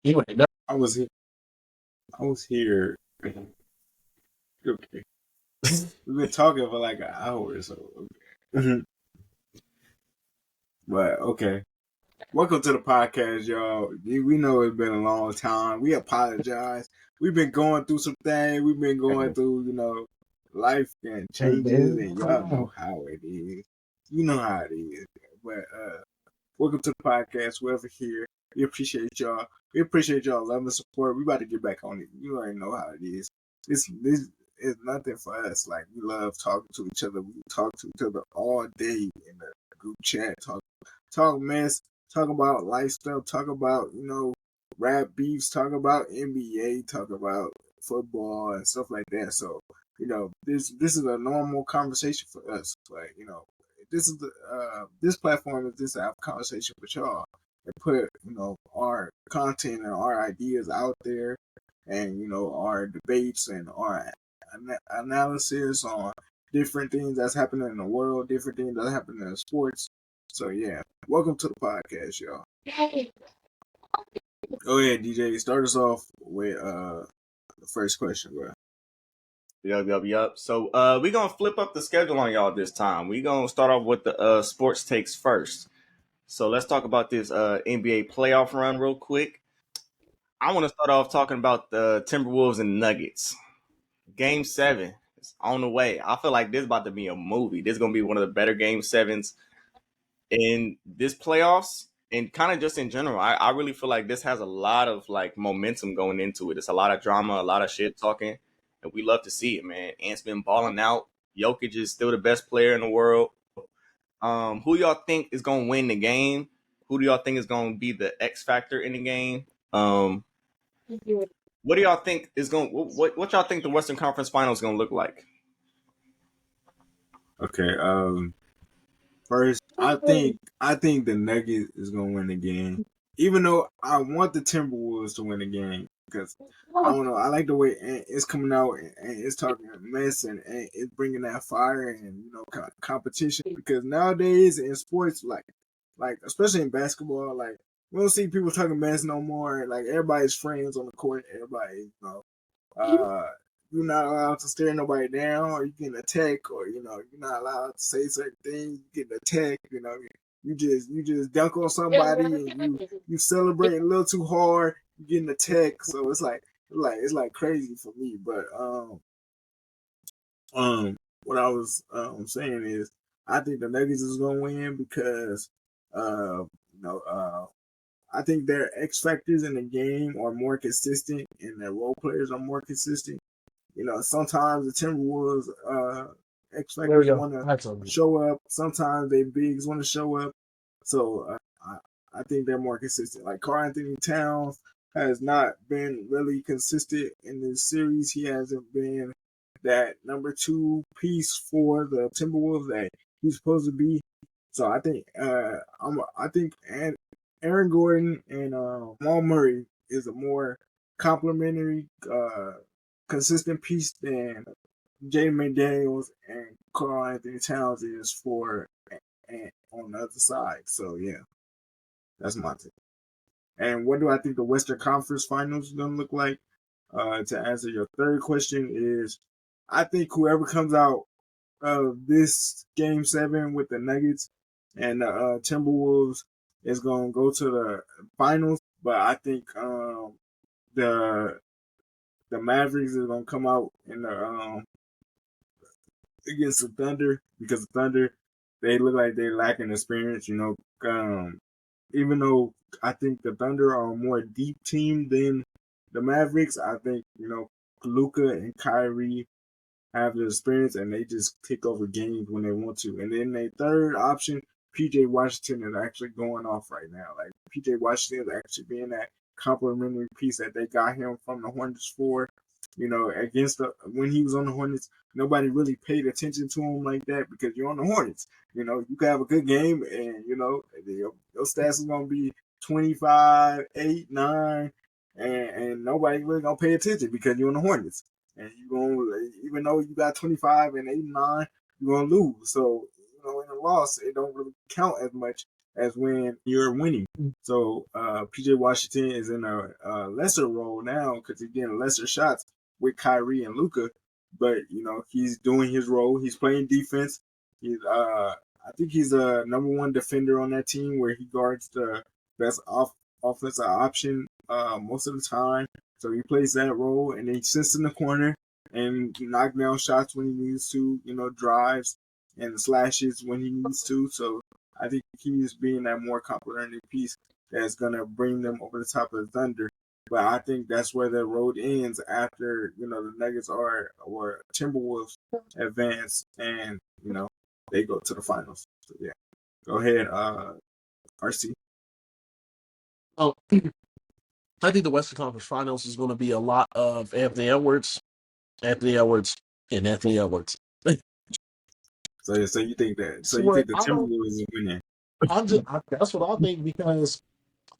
I was here. Okay. We've been talking for like an hour or so. Okay. But okay. Welcome to the podcast, y'all. We know it's been a long time. We apologize. We've been going through some things. We've been going through, life and changes, and y'all know how it is. You know how it is. But welcome to the podcast. Whoever here, we appreciate y'all. We appreciate y'all love and support. We about to get back on it. You already know how it is. This is nothing for us. Like, we love talking to each other. We talk to each other all day in the group chat. Talk mess. Talk about life stuff. Talk about rap beefs. Talk about NBA. Talk about football and stuff like that. So this is a normal conversation for us. Like, this is this platform is just to have a conversation with y'all and put our content and our ideas out there, and our debates and our analysis on different things that's happening in the world, different things that happen in sports. So yeah, welcome to the podcast, y'all. Go ahead, DJ. Start us off with the first question, bro. Yup. So we're gonna flip up the schedule on y'all this time. We're gonna start off with the sports takes first. So let's talk about this NBA playoff run real quick. I want to start off talking about the Timberwolves and Nuggets. Game 7 is on the way. I feel like this is about to be a movie. This is gonna be one of the better Game 7s in this playoffs, and kind of just in general. I really feel like this has a lot of like momentum going into it. It's a lot of drama, a lot of shit talking, and we love to see it, man. Ant's been balling out. Jokic is still the best player in the world. Who y'all think is gonna win the game? Who do y'all think is gonna be the X factor in the game? What do y'all think is going? What y'all think the Western Conference Finals is gonna look like? Okay. First, I think the Nuggets is gonna win the game, even though I want the Timberwolves to win the game, because I don't know. I like the way it's coming out and it's talking mess, and it's bringing that fire and competition. Because nowadays in sports, like especially in basketball, like, we don't see people talking mess no more. Like, everybody's friends on the court. Everybody, you're not allowed to stare nobody down, or you get attacked, or you're not allowed to say certain things. You get attacked. You just dunk on somebody, and you celebrate a little too hard. You getting attacked. So it's like crazy for me. But what I was saying is, I think the Nuggets is gonna win because I think their X factors in the game are more consistent, and their role players are more consistent. Sometimes the Timberwolves X factors want to show up. Sometimes they bigs want to show up. So I think they're more consistent. Like, Karl Anthony Towns has not been really consistent in this series. He hasn't been that number 2 piece for the Timberwolves that he's supposed to be. So I think Aaron Gordon and Jamal Murray is a more complementary, consistent piece than Jaden McDaniels and Karl Anthony Towns is for on the other side. So yeah, that's my take. And what do I think the Western Conference Finals is gonna look like? To answer your third question is, I think whoever comes out of this Game 7 with the Nuggets and the Timberwolves is gonna go to the finals. But I think the Mavericks is gonna come out in the against the Thunder, because the Thunder, they look like they're lacking experience. Even though I think the Thunder are a more deep team than the Mavericks, I think Luka and Kyrie have the experience, and they just take over games when they want to. And then their third option, PJ Washington, is actually going off right now. Like, PJ Washington is actually being that complimentary piece that they got him from the Hornets for. Against when he was on the Hornets, nobody really paid attention to him like that, because you're on the Hornets. You can have a good game, and your stats is gonna be 25, 8, 9, and nobody really gonna pay attention because you're on the Hornets. And even though you got 25 and 8 and 9, you're gonna lose. So in a loss, it don't really count as much as when you're winning. So PJ Washington is in a lesser role now because he's getting lesser shots with Kyrie and Luka. But he's doing his role. He's playing defense. He's I think he's a number one defender on that team where he guards the best offensive option most of the time. So he plays that role, and then he sits in the corner and knock down shots when he needs to. Drives and slashes when he needs to. So I think he's being that more complementary piece that's gonna bring them over the top of the Thunder. But I think that's where the road ends after the Nuggets or Timberwolves advance, and they go to the finals. So yeah, go ahead, RC. Oh, I think the Western Conference Finals is going to be a lot of Anthony Edwards, and Anthony Edwards. So you think that? So you Swear, think the Timberwolves is winning? That's what I think, because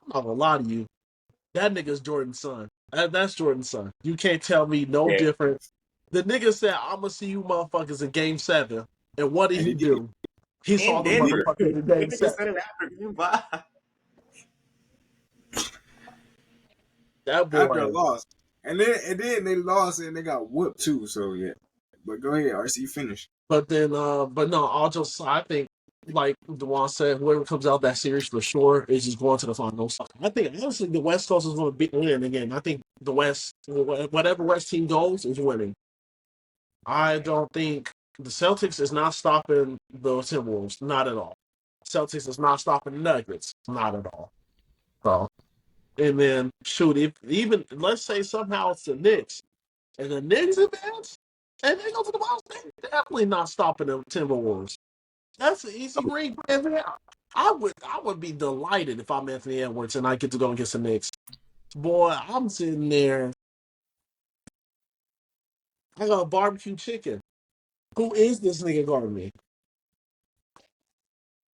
I'm not gonna lie to you. That nigga's Jordan's son. That's Jordan's son. You can't tell me no different. The nigga said, "I'm gonna see you motherfuckers in Game 7," and what did And he do? He saw the Denver. motherfuckers in Game 7. That boy. After a loss, and then they lost and they got whooped too. So yeah, but go ahead, RC, finish. But then, but no, I think, like DeJuan said, whoever comes out that series for sure is just going to the finals. I think honestly the West Coast is going to win again. I think the West, whatever West team goes, is winning. I don't think the Celtics is not stopping the Timberwolves, not at all. Celtics is not stopping the Nuggets, not at all. So, and then shoot, if even let's say somehow it's the Knicks, and the Knicks advance, and they go to the finals, they're definitely not stopping the Timberwolves. That's an easy ring for Anthony. I would be delighted if I'm Anthony Edwards and I get to go against the Knicks. Boy, I'm sitting there. I got a barbecue chicken. Who is this nigga guarding me?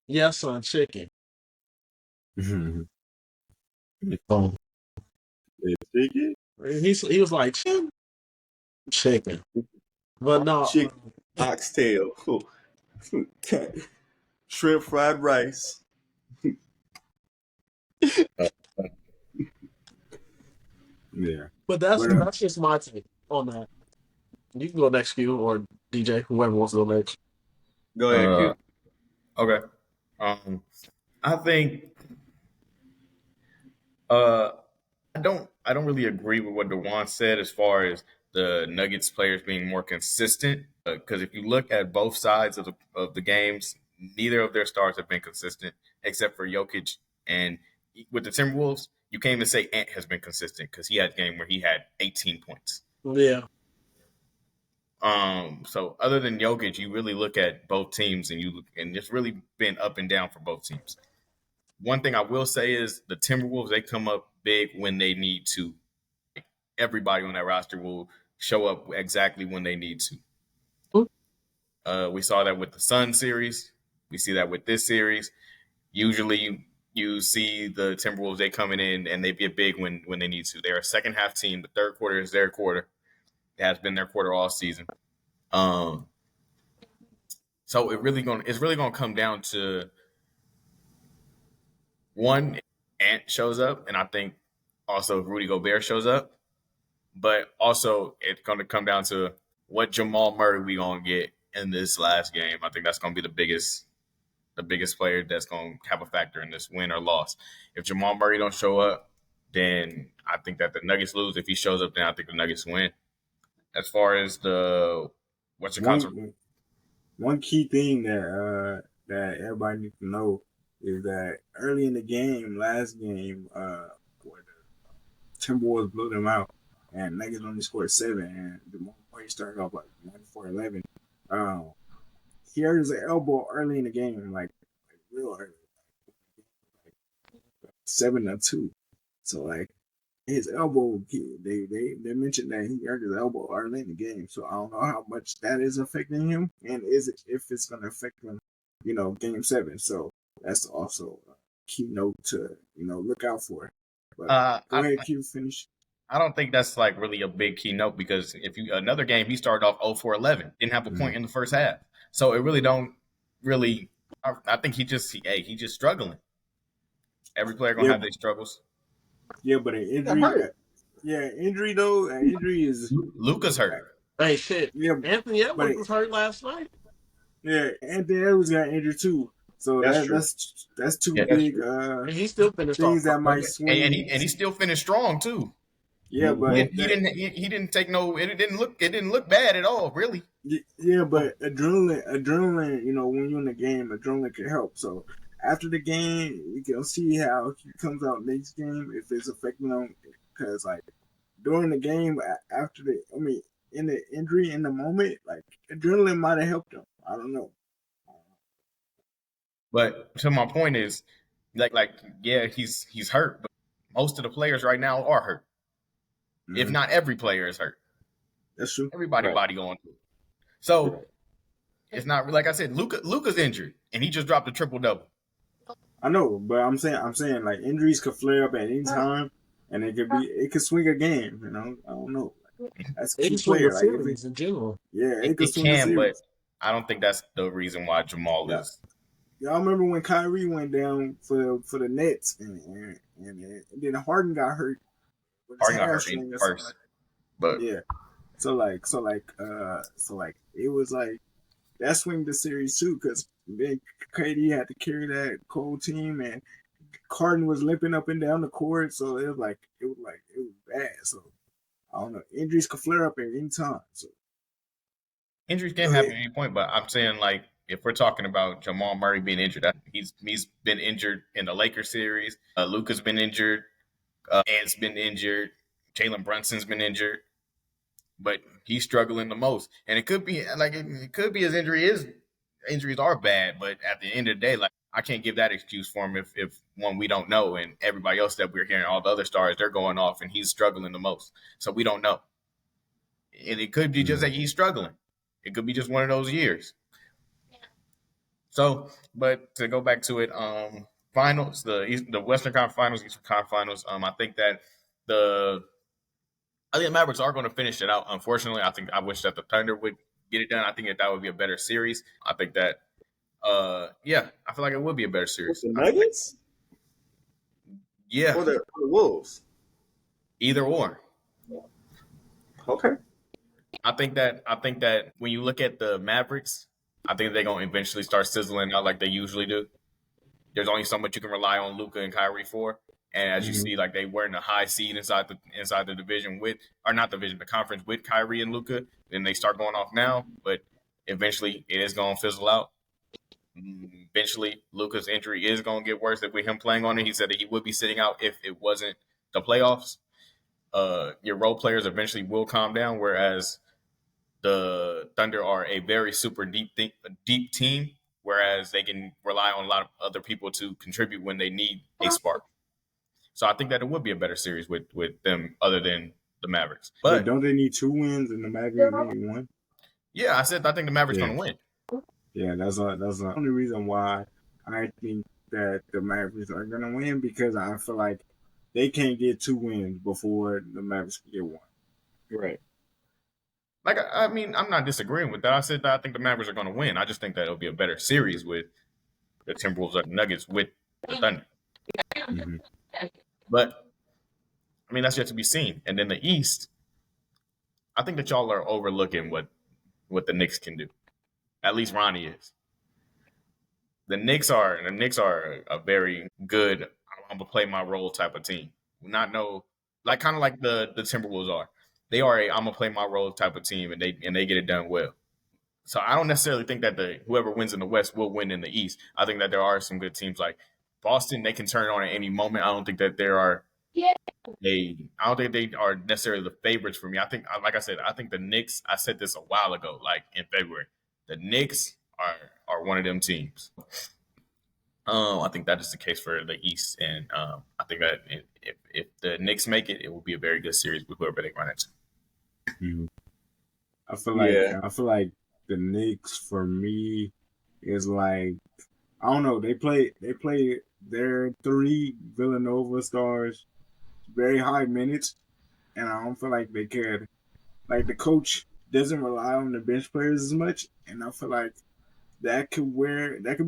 Yes, son, chicken. Mm-hmm. Boom. Chicken? He was like, chicken. But no. Chicken, oxtail, shrimp fried rice. Yeah. But that's just my take on that. You can go next, Q, or DJ, whoever wants to go next. Go ahead, Q. Okay. I think I don't really agree with what DeJuan said as far as the Nuggets players being more consistent. Because if you look at both sides of the games, neither of their stars have been consistent except for Jokic. And with the Timberwolves, you can't even say Ant has been consistent because he had a game where he had 18 points. Yeah. So other than Jokic, you really look at both teams and it's really been up and down for both teams. One thing I will say is the Timberwolves, they come up big when they need to. Everybody on that roster will show up exactly when they need to. We saw that with the Sun series. We see that with this series. Usually you see the Timberwolves, they coming in and they get big when they need to. They're a second half team. The third quarter is their quarter. It has been their quarter all season. So it's really gonna come down to one, Ant shows up, and I think also Rudy Gobert shows up. But also it's gonna come down to what Jamal Murray we gonna get in this last game. I think that's gonna be the biggest player that's gonna have a factor in this win or loss. If Jamal Murray don't show up, then I think that the Nuggets lose. If he shows up, then I think the Nuggets win. As far as the one key thing that everybody needs to know is that early in the game, last game, where the Timberwolves blew them out, and Nuggets only scored 7, and Jamal Murray started off like 1-for-11. He hurt his elbow early in the game, like real early, like 7-2. So like his elbow, they mentioned that he hurt his elbow early in the game. So I don't know how much that is affecting him, and if it's going to affect him, Game 7. So that's also a keynote to look out for. But go ahead, Q, finish. I don't think that's like really a big keynote because another game he started off 0-for-11, didn't have a point in the first half, so it really don't really. I think he's just struggling. Every player gonna have their struggles. Yeah, but an injury though, an injury is Luka's hurt. Hey, shit. yeah, Anthony but Edwards was hurt last night. yeah, Anthony Edwards got injured too. So That's true. that's two Yeah, that's big true. And he still finished off. things that might and swing. he still finished strong too. Yeah, but He didn't take no. It didn't look bad at all, really. yeah, but adrenaline, you know, when you're in the game, adrenaline can help. So after the game, you can see how he comes out next game if it's affecting him. Because like during the game, in the injury in the moment, like adrenaline might have helped him. I don't know. But to my point is, yeah, he's hurt, but most of the players right now are hurt. Mm-hmm. If not every player is hurt. That's true. Everybody Right. body going through. So it's not like I said. Luka's injured, and he just dropped a triple double. I know, but I'm saying like injuries could flare up at any time, and it could swing a game. You know, I don't know. That's a It key can swing player. the Like if series in general. it could It swing the can, but series. I don't think that's the reason why Jamal Yeah. is. Y'all remember when Kyrie went down for the Nets, and then Harden got hurt with his Harden got hurt hamstring or first, something. but Yeah. So it was like that swing the series too, because then KD had to carry that cold team, and Harden was limping up and down the court, so it was bad. So I don't know. Injuries could flare up at any time. So injuries can happen at any point. But I'm saying like if we're talking about Jamal Murray being injured, he's been injured in the Lakers series. Luka's been injured. Ant's been injured. Jalen Brunson's been injured. But he's struggling the most, and it could be his injuries are bad, but at the end of the day, like I can't give that excuse for him if one we don't know, and everybody else that we're hearing, all the other stars, they're going off, and he's struggling the most, so we don't know, and it could be just that he's struggling. It could be just one of those years. So, but to go back to it, finals, the Western Conference Finals, Eastern Conference Finals. I think the Mavericks are going to finish it out. Unfortunately, I wish that the Thunder would get it done. I think that would be a better series. I think that, I feel like it would be a better series. The Nuggets? Yeah. Or the Wolves? Either or. Okay. I think that when you look at the Mavericks, I think they're going to eventually start sizzling out like they usually do. There's only so much you can rely on Luka and Kyrie for. And as you see, like they were in a high seed inside the division the conference with Kyrie and Luka. Then they start going off now, but eventually it is going to fizzle out. Eventually, Luka's injury is going to get worse with him playing on it. He said that he would be sitting out if it wasn't the playoffs. Your role players eventually will calm down, whereas the Thunder are a very super deep team, whereas they can rely on a lot of other people to contribute when they need a spark. So I think that it would be a better series with them other than the Mavericks. But don't they need 2 wins and the Mavericks need 1? Yeah, I think the Mavericks going to win. Yeah, that's the only reason why I think that the Mavericks are going to win, because I feel like they can't get 2 wins before the Mavericks can get 1. Right. Like, I mean, I'm not disagreeing with that. I said that I think the Mavericks are going to win. I just think that it'll be a better series with the Timberwolves and Nuggets with the Thunder. Mm-hmm. But, I mean, that's yet to be seen. And then the East, I think that y'all are overlooking what the Knicks can do. At least Ronnie is. The Knicks are a very good, I'm gonna play my role type of team. Kind of like the Timberwolves are. They are I'm gonna play my role type of team, and they get it done well. So I don't necessarily think that whoever wins in the West will win in the East. I think that there are some good teams like Boston. They can turn it on at any moment. I don't think that I don't think they are necessarily the favorites for me. I think, like I said, I think the Knicks. I said this a while ago, like in February. The Knicks are one of them teams. I think that is the case for the East, and I think that if the Knicks make it, it will be a very good series with whoever they run into. Mm-hmm. I feel like the Knicks for me is like, I don't know. They play their 3 Villanova stars very high minutes, and I don't feel like they could. Like the coach doesn't rely on the bench players as much, and I feel like that could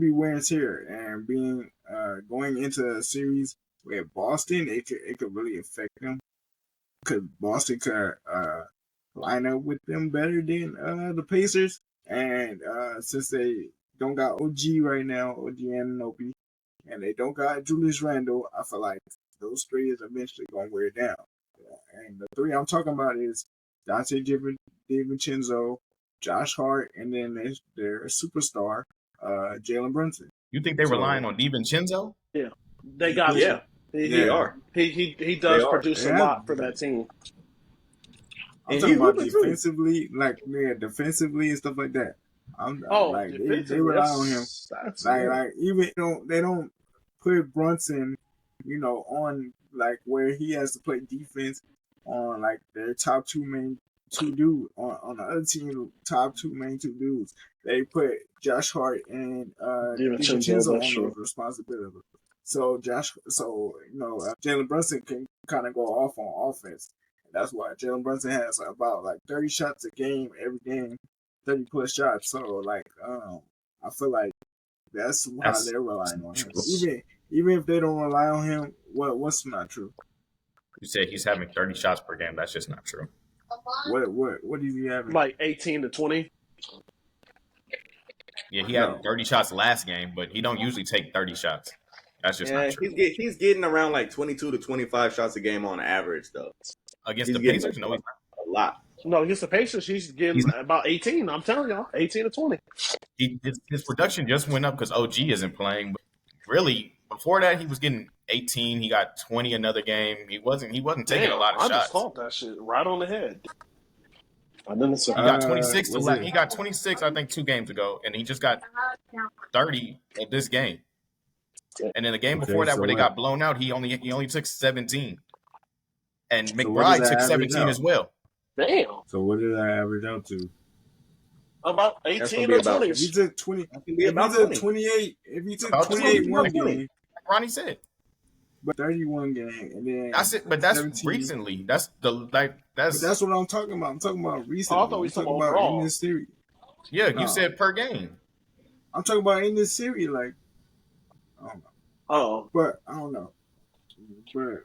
be wear and tear, and being going into a series with Boston, it could really affect them because Boston could line up with them better than the Pacers, and since they don't got OG right now, OG Anunoby, and they don't got Julius Randle, I feel like those three is eventually gonna wear down. And the three I'm talking about is Dante DiVincenzo, Josh Hart, and then their superstar, Jalen Brunson. You think they're relying on DiVincenzo? Yeah, they got Yeah, to. they are. He does produce a lot for that team. I'm talking about defensively, defensively and stuff like that. Like they rely on him. Like even they don't put Brunson, on like where he has to play defense on like their top two dudes on the other team, top two main two dudes. They put Josh Hart and DiVincenzo on those responsibilities. So Jalen Brunson can kind of go off on offense. That's why Jalen Brunson has about like 30 shots a game every game, 30 plus shots. So like I feel like that's why they're relying on him. Even if they don't rely on him, what's not true? You said he's having 30 shots per game. That's just not true. What is he having? Like 18 to 20. Yeah, he had 30 shots last game, but he don't usually take 30 shots. That's just not true. He's getting around like 22 to 25 shots a game on average, though. Against the Pacers? No, he's not. A lot. No, against the Pacers, he's getting about 18. I'm telling y'all, 18 to 20. His production just went up because OG isn't playing. But really, before that, he was getting 18. He got 20 another game. He wasn't taking a lot of shots. I just called that shit right on the head. He got 26. He got 26, I think, 2 games ago, and he just got 30 at this game. And then the game before that, where they got blown out, he only took 17. And McBride took 17 as well. Damn. So what did I average out to? About 18 or 20. If he took 20, if he took 28 one game, like Ronnie said. But 31 game, and then that's it. But that's 17. Recently. That's what I'm talking about. I'm talking about recently. I thought we talking about in this series. Yeah, you said per game. I'm talking about in this series, like I don't know. Oh, but I don't know. But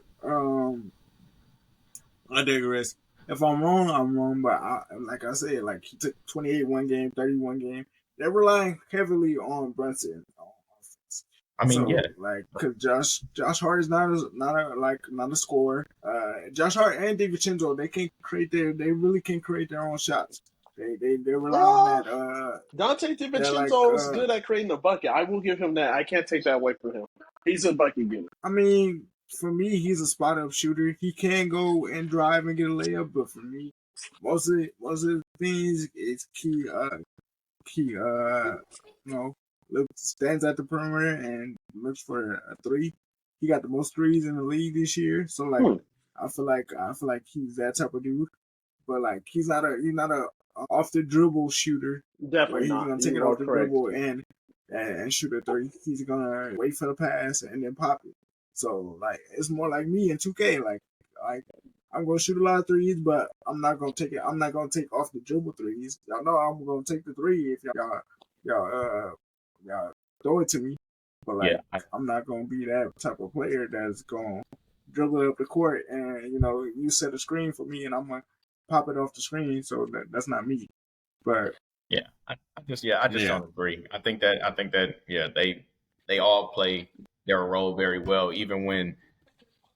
I digress. If I'm wrong, I'm wrong. But like I said, like he took 28 one game, 31 game. They're relying heavily on Brunson on offense. I mean, yeah, like because Josh Hart is not a scorer. Josh Hart and DiVincenzo, they really can create their own shots. They rely on that. Dante DiVincenzo is good at creating a bucket. I will give him that. I can't take that away from him. He's a bucket getter. I mean, for me, he's a spot up shooter. He can go and drive and get a layup, but for me, most of the things is key. Stands at the perimeter and looks for a three. He got the most threes in the league this year. So like, I feel like he's that type of dude. But like, he's not a off the dribble shooter. Definitely he's not. Gonna take it off the dribble and shoot a three. He's gonna wait for the pass and then pop it. So like, it's more like me in 2K. Like I'm gonna shoot a lot of threes, but I'm not gonna take it. I'm not gonna take off the dribble threes. Y'all know I'm gonna take the three if y'all throw it to me. But like, I'm not gonna be that type of player that's gonna dribble up the court and you set a screen for me and I'm gonna pop it off the screen. So that's not me. But I just don't agree. I think that they all play their role very well, even when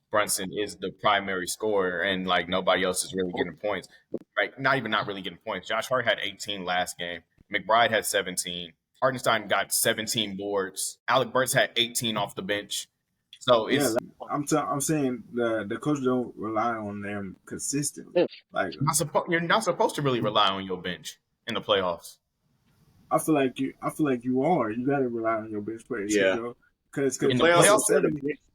Brunson is the primary scorer and like nobody else is really getting points. Right? Not really getting points. Josh Hart had 18 last game. McBride had 17. Hartenstein got 17 boards. Alec Burks had 18 off the bench. So it's I'm saying the coach don't rely on them consistently. Like you're not supposed to really rely on your bench in the playoffs. I feel like you are. You got to rely on your bench players. Yeah. Because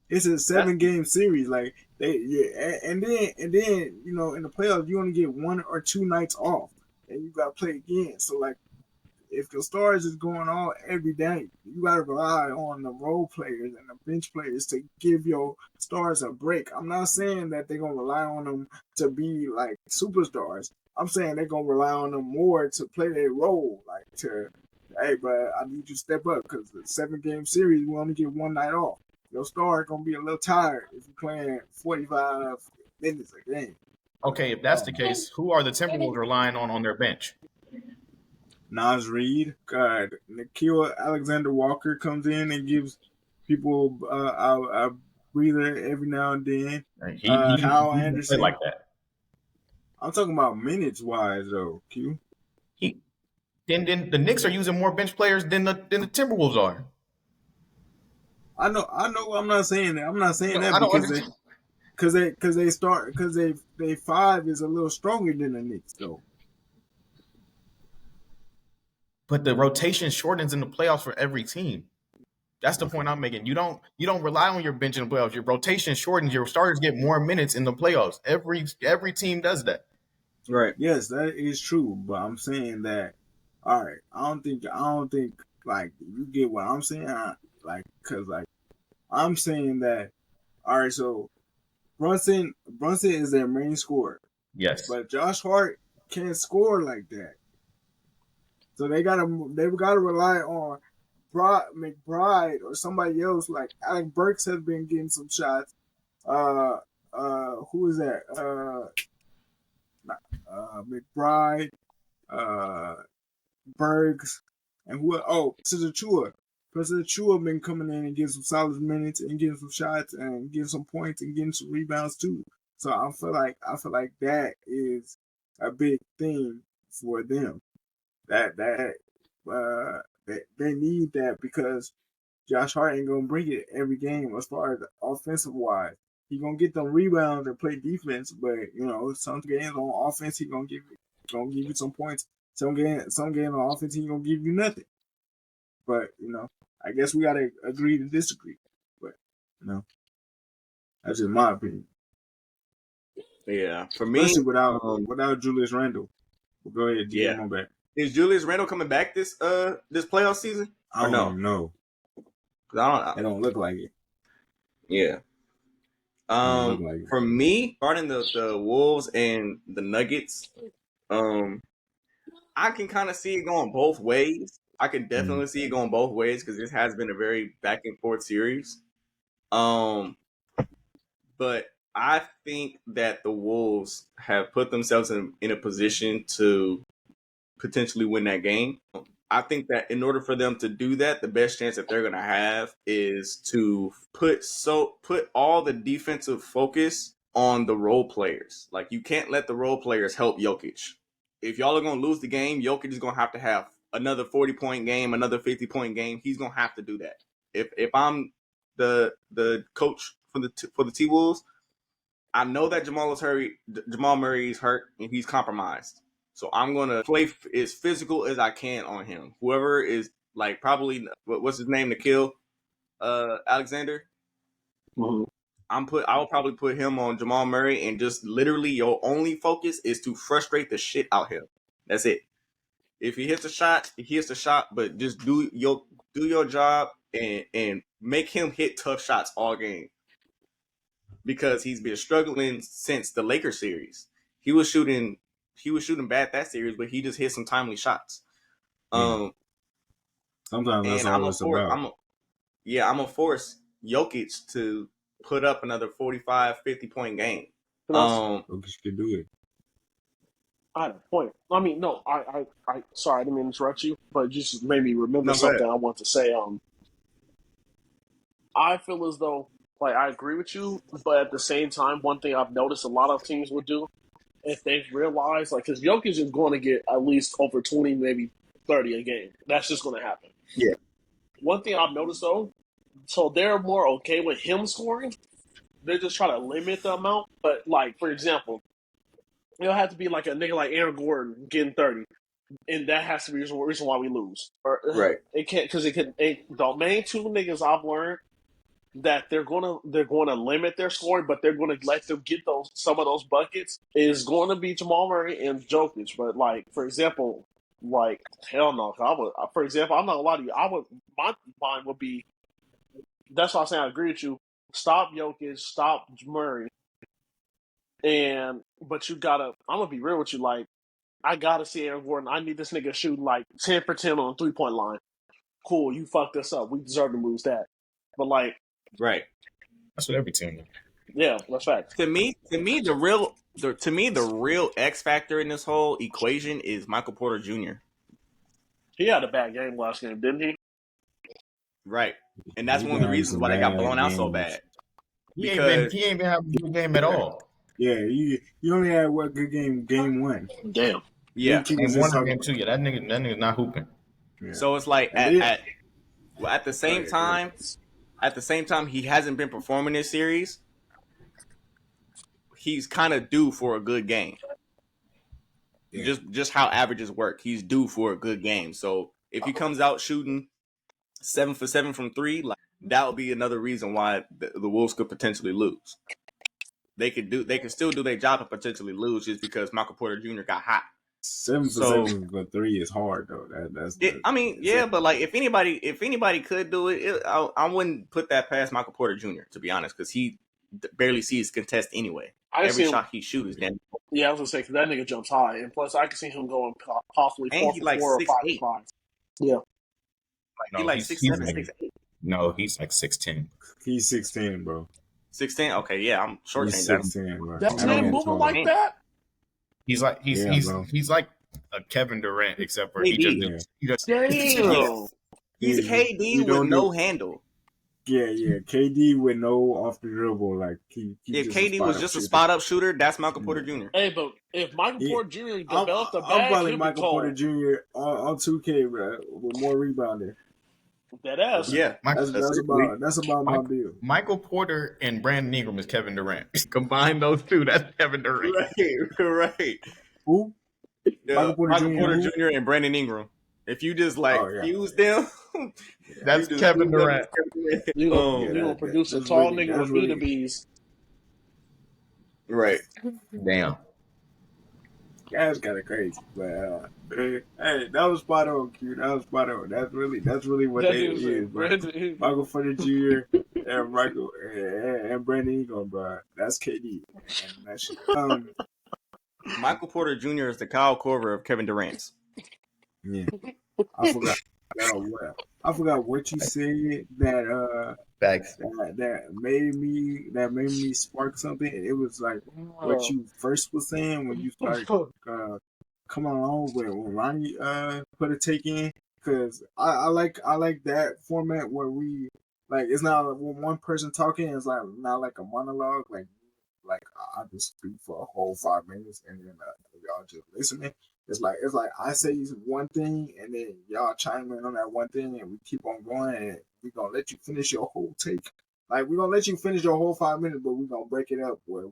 it's a 7-game series. Like and then in the playoffs you only get 1 or 2 nights off, and you got to play again. So like, if the stars is going on every day, you got to rely on the role players and the bench players to give your stars a break. I'm not saying that they're going to rely on them to be like superstars. I'm saying they're going to rely on them more to play their role, like to hey, but I need you to step up because the 7-game series, we only get one night off. Your star gonna be a little tired if you're playing 45 minutes a game. Okay, if that's the case, who are the Timberwolves relying on their bench? Nas Reed, Nikhil Alexander Walker comes in and gives people a breather every now and then. He Kyle doesn't play Anderson. like that. I'm talking about minutes wise though, Q. Then the Knicks are using more bench players than the Timberwolves are. I know. I'm not saying that. I'm not saying that I don't because understand. they 5 is a little stronger than the Knicks though. But the rotation shortens in the playoffs for every team. That's the point I'm making. You don't rely on your bench in the playoffs. Your rotation shortens. Your starters get more minutes in the playoffs. Every team does that. Right. Yes, that is true. But I'm saying that. All right. I don't think like you get what I'm saying. Because I'm saying that. All right. So Brunson is their main scorer, Yes. but Josh Hart can't score like that. So they gotta rely on McBride or somebody else. Like Alec Burks has been getting some shots. Who is that? McBride, Bergs, and who? Oh, President Chua. President Chua been coming in and getting some solid minutes and getting some shots and getting some points and getting some rebounds too. So I feel like that is a big thing for them. That they need that because Josh Hart ain't gonna bring it every game as far as offensive wise. He gonna get them rebounds and play defense, but some games on offense he gonna give you some points. Some games on offense he gonna give you nothing. But I guess we gotta agree to disagree. But that's just my opinion. Yeah, for me, Especially without Julius Randle. Well, go ahead, GM. Yeah. My bad. Is Julius Randle coming back this playoff season? I don't even know. It don't look like it. Yeah. Look like it. For me, regarding the Wolves and the Nuggets, I can kind of see it going both ways. I can definitely see it going both ways because this has been a very back and forth series. But I think that the Wolves have put themselves in a position to potentially win that game. I think that in order for them to do that, the best chance that they're going to have is to put all the defensive focus on the role players. Like, you can't let the role players help Jokic. If y'all are going to lose the game, Jokic is going to have another 40-point game, another 50-point game. He's going to have to do that. If I'm the coach for the T-Wolves, I know that Jamal Murray is hurt and he's compromised. So I'm going to play as physical as I can on him. Whoever is probably, what's his name, Nikhil Alexander? Mm-hmm. I will probably put him on Jamal Murray and just literally your only focus is to frustrate the shit out of him. That's it. If he hits a shot, he hits a shot, but just do your job and make him hit tough shots all game. Because he's been struggling since the Lakers series. He was shooting bad that series, but he just hit some timely shots. Sometimes that's all it's about. I'm gonna force Jokic to put up another 45, 50-point game. Jokic can do it. I had a point. I mean, no, I sorry, I didn't mean to interrupt you, but it just made me remember No, something I want to say. I feel as though, I agree with you, but at the same time, one thing I've noticed a lot of teams will do, if they've realized, because Jokic is going to get at least over 20, maybe 30 a game. That's just going to happen. Yeah. One thing I've noticed, though, so they're more okay with him scoring. They're just trying to limit the amount. But, for example, it'll have to be a nigga like Aaron Gordon getting 30. And that has to be the reason why we lose. Right. It can't, because the main two niggas I've learned that they're gonna limit their scoring, but they're gonna let them get some of those buckets is going to be Jamal Murray and Jokic. But for example, hell no. For example, I'm not gonna lie to you. My mind would be. That's why I'm saying I agree with you. Stop Jokic, stop Murray, but you gotta. I'm gonna be real with you. I gotta see Aaron Gordon. I need this nigga shooting like 10 for 10 on the 3-point line. Cool, you fucked us up. We deserve to lose that. But like, Right. That's what every team does. yeah, that's facts. To me, the real X factor in this whole equation is Michael Porter Jr. He had a bad game last game, didn't he? Right, and that's He one of the got reasons some why they got bad blown out so games. bad. He ain't Because been having a good game at all. Yeah, you only had what good game one. Damn. yeah, Game one or game two, yeah, that nigga not hooping. Yeah. so it's like And at the same time, he hasn't been performing this series. He's kind of due for a good game. Yeah. Just how averages work, he's due for a good game. So if he comes out shooting 7 for 7 from 3, like that would be another reason why the Wolves could potentially lose. They could still do their job and potentially lose just because Michael Porter Jr. got hot. 7 for 7 for 3 is hard though. But like if anybody could do it, I wouldn't put that past Michael Porter Jr. to be honest, because he barely sees contest anyway. Every shot he shoots is damn. Yeah, I was gonna say because that nigga jumps high, and plus I can see him going possibly 4 for 4 or 5 for 5. Yeah, He like 6'7", 6'8". No, he's like 6'10". He's 16, bro. 16. Okay, yeah, I'm short. He's 16, bro. that man moving like that. He's like he's like a Kevin Durant, except for he just Damn. He's KD with no handle. Yeah, KD with no off the dribble, like if KD was just a spot up shooter, that's Michael Porter Jr. Hey, but if Michael Porter Jr. developed a bag, I'm probably he'll Michael be Porter Jr. on 2K, bro, with more rebounding. That ass. Yeah, that's about my deal. Michael Porter and Brandon Ingram is Kevin Durant. Combine those two, that's Kevin Durant. Right. Who? Michael Porter Jr. and Brandon Ingram. If you just fuse them, that's Kevin Durant. You gonna produce a tall nigga with B2Bs. Right. Damn. That's kind of crazy, but hey, that was spot on, Q. That was spot on. That's really what they is, bro. Michael Porter Jr. and Michael and Brandon Ingram, bro. That's KD. And that shit. Michael Porter Jr. is the Kyle Korver of Kevin Durant's. Yeah, I forgot what you said that made me spark something. It was like what you first was saying when you started coming along when Ronnie put a take in, because I like that format where we like it's not when one person talking, it's like not like a monologue, like I just speak for a whole 5 minutes and then y'all just listening. It's like I say one thing and then y'all chime in on that one thing and we keep on going and we're gonna let you finish your whole take. Like we're gonna let you finish your whole 5 minutes, but we're gonna break it up where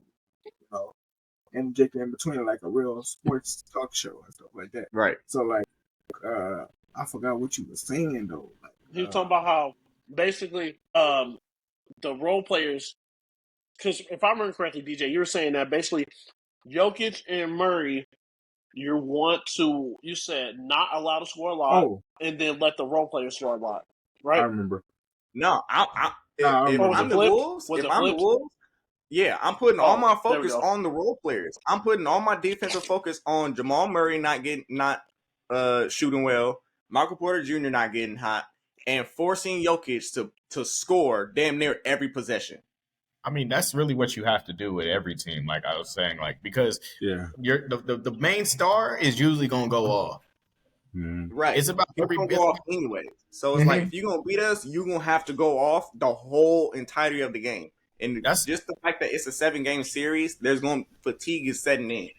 interject in between like a real sports talk show and stuff like that. Right. So like I forgot what you were saying though. Like, he was talking about how basically the role players, because if I remember correctly, DJ, you were saying that basically Jokic and Murray, you said not allowed to score a lot, and then let the role players score a lot, right? I remember. No, if I'm the Wolves, yeah, I'm putting all my focus on the role players. I'm putting all my defensive focus on Jamal Murray not shooting well, Michael Porter Jr. not getting hot, and forcing Jokic to score damn near every possession. I mean, that's really what you have to do with every team, like I was saying, like because the main star is usually gonna go off. Right. It's about every go off anyway. So it's like if you're gonna beat us, you're gonna have to go off the whole entirety of the game. And that's just the fact that it's a 7-game series, there's fatigue is setting in.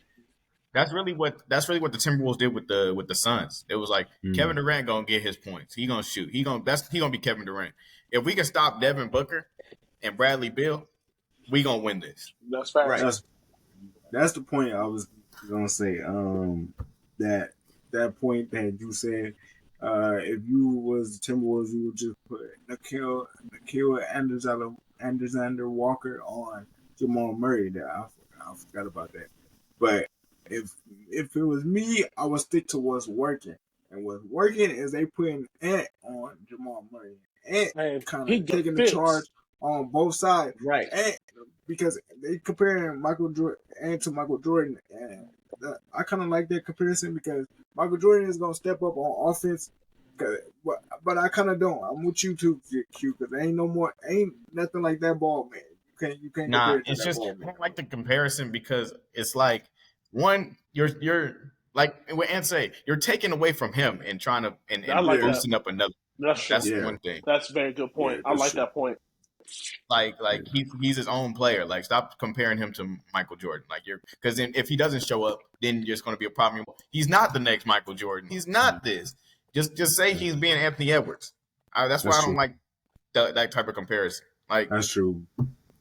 That's really what the Timberwolves did with the Suns. It was like Kevin Durant gonna get his points. He gonna shoot. He gonna be Kevin Durant. If we can stop Devin Booker and Bradley Beal, we gonna win this. That's fact. Right. That's the point I was gonna say. That point that you said, if you was the Timberwolves, you would just put Nikhil Alexander Walker on Jamal Murray. I forgot about that. But if it was me, I would stick to what's working. And what's working is they putting Ant on Jamal Murray. Ant kind of taking the charge on both sides, Right. and because they comparing Michael Jordan to Michael Jordan, and I kind of like that comparison because Michael Jordan is gonna step up on offense. But I kind of don't. I'm with you too, Q, because ain't nothing like that ball man. You can't Nah, compare it to it's that just ball I man. don't like the comparison because it's like one, you're like what Ant say, you're taking away from him and trying to I and like that. boosting up another. That's true. That's Yeah, one thing. That's a very good yeah, point. I that's like true. that point. Like he's his own player. Like stop comparing him to Michael Jordan. Like you're because then if he doesn't show up, then there's going to be a problem. He's not the next Michael Jordan. He's not this. Just say he's being Anthony Edwards. That's why That's I don't true. like that type of comparison. Like That's true.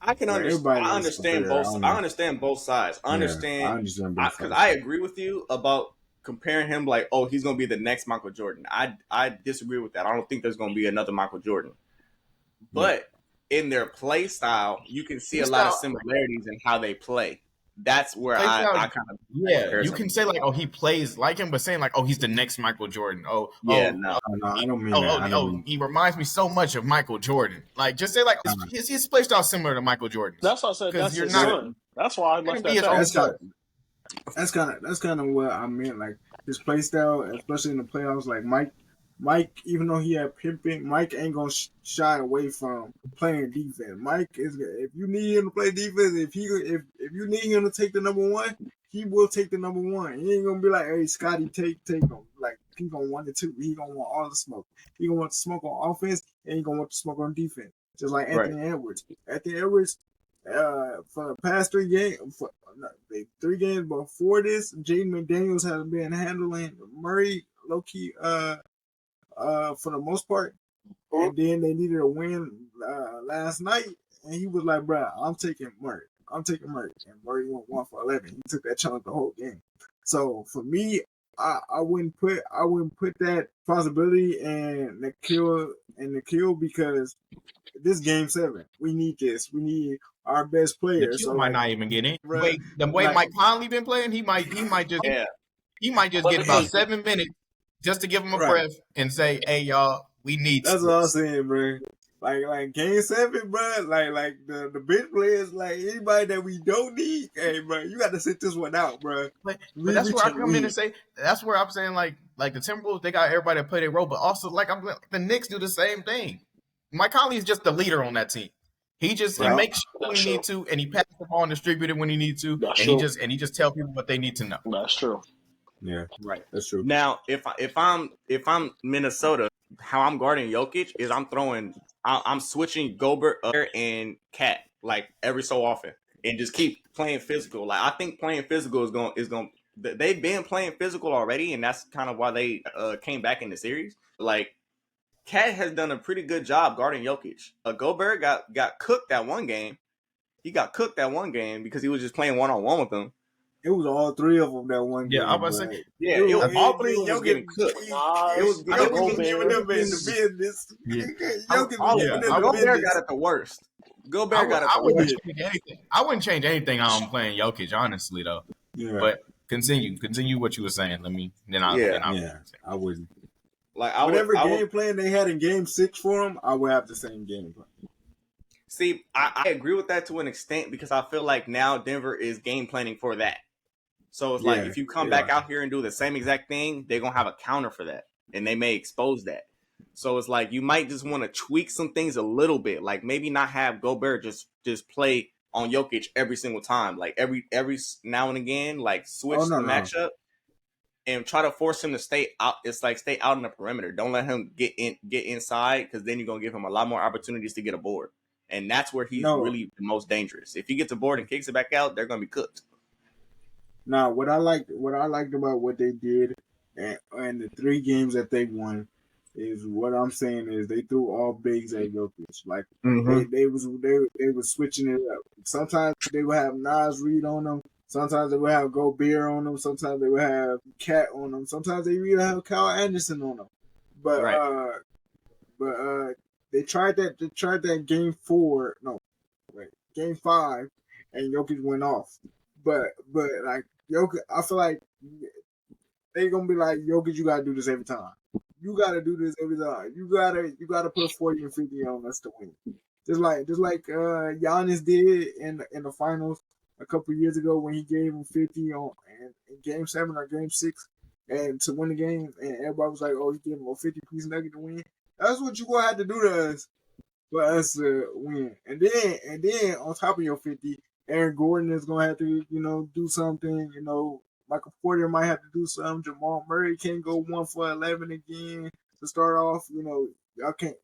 I can Like understand. everybody I likes to understand compare. I both. don't I know. understand both sides. I Yeah, I understand understand both because sides. I agree with you about comparing him like, oh, he's gonna be the next Michael Jordan. I disagree with that. I don't think there's gonna be another Michael Jordan. But in their play style, you can see a lot of style, similarities in how they play. That's where play style, I kind of yeah, you comparison. can say like, oh, he plays like him, but saying like, oh, he's the next Michael Jordan. Yeah, no. No, I don't mean that. I don't mean. He reminds me so much of Michael Jordan. Like, just say like his play style similar to Michael Jordan's. That's why I said Because that's you're his not son. That's why I going to must be that his own That's fact. kind. That's kind of what I meant. Like his play style, especially in the playoffs. Like Mike, even though he had pimping, Mike ain't gonna shy away from playing defense. Mike is if you need him to play defense, if you need him to take the number one, he will take the number one. He ain't gonna be like, hey Scotty, take him. Like he gonna want it too. He gonna want all the smoke. He gonna want the smoke on offense, and he gonna want the smoke on defense. Just like Right. Anthony Edwards. Anthony Edwards, for the past 3 games before this, Jaden McDaniels has been handling Murray low key. For the most part. And then they needed a win last night, and he was like, "Bro, I'm taking Murray. And Murray went 1 for 11. He took that chunk the whole game. So for me, I wouldn't put that possibility in Nikhil because this game 7. We need this. We need our best player. Nikhil So might like, not even get in. bro, The way like, Mike Conley been playing, he might just Yeah. get about 7 minutes just to give him a Right. breath and say, "Hey, y'all, we need." That's what I'm saying, bro. Like game 7, bro. Like the bench players, like anybody that we don't need. Hey, bro, you got to sit this one out, bro. But that's where I come in and say that's where I'm saying like the Timberwolves, they got everybody to play their role, but also like the Knicks do the same thing. Mike Conley is just the leader on that team. He just he makes sure when he needs to, and he passes the ball and distributes it when he needs to, That's and true. he just tells people what they need to know. That's true. Yeah, Right. that's true. Now, if I'm Minnesota, how I'm guarding Jokic is I'm switching Gobert and Cat like every so often and just keep playing physical. Like I think playing physical is going. They've been playing physical already, and that's kind of why they came back in the series. Like Cat has done a pretty good job guarding Jokic. Gobert got cooked that one game. He got cooked that one game because he was just playing 1-on-1 with them. It was all 3 of them that one game. Yeah, I was bro. saying, Yeah, it was all 3 of them was getting cooked. Nas, It was Jokic giving them Gobert. in the business. Yeah. Jokic was giving them the Gobert business. got it the worst. I wouldn't change anything. I wouldn't change anything how I'm playing Jokic, honestly, though. Yeah, But continue what you were saying. I wouldn't. Like Whatever game plan they had in game 6 for him, I would have the same game plan. See, I agree with that to an extent because I feel like now Denver is game planning for that. So it's like if you come back out here and do the same exact thing, they're gonna have a counter for that, and they may expose that. So it's like you might just want to tweak some things a little bit, like maybe not have Gobert just play on Jokic every single time, like every now and again, like switch the matchup and try to force him to stay out. It's like stay out in the perimeter. Don't let him get inside because then you're gonna give him a lot more opportunities to get a board, and that's where he's really the most dangerous. If he gets a board and kicks it back out, they're gonna be cooked. Now, what I liked about what they did and the 3 games that they won is what I'm saying is they threw all bigs at Jokic. Like they was switching it up. Sometimes they would have Nas Reed on them. Sometimes they would have Gobert on them. Sometimes they would have Cat on them. Sometimes they would have Kyle Anderson on them. But they tried that. They tried that game 4. No, wait, game 5, and Jokic went off. But like Jokic, I feel like they gonna be like Jokic. You gotta do this every time. You gotta do this every time. You gotta put 40 and 50 on us to win. Just like Giannis did in the finals a couple years ago when he gave him 50 in Game 7 or Game 6 and to win the game, and everybody was like, "Oh, he gave him a 50-piece nugget to win." That's what you gonna have to do to us for us to win. And then on top of your 50, Aaron Gordon is gonna have to do something. Michael Porter might have to do something. Jamal Murray can't go 1 for 11 again to start off. Y'all can't.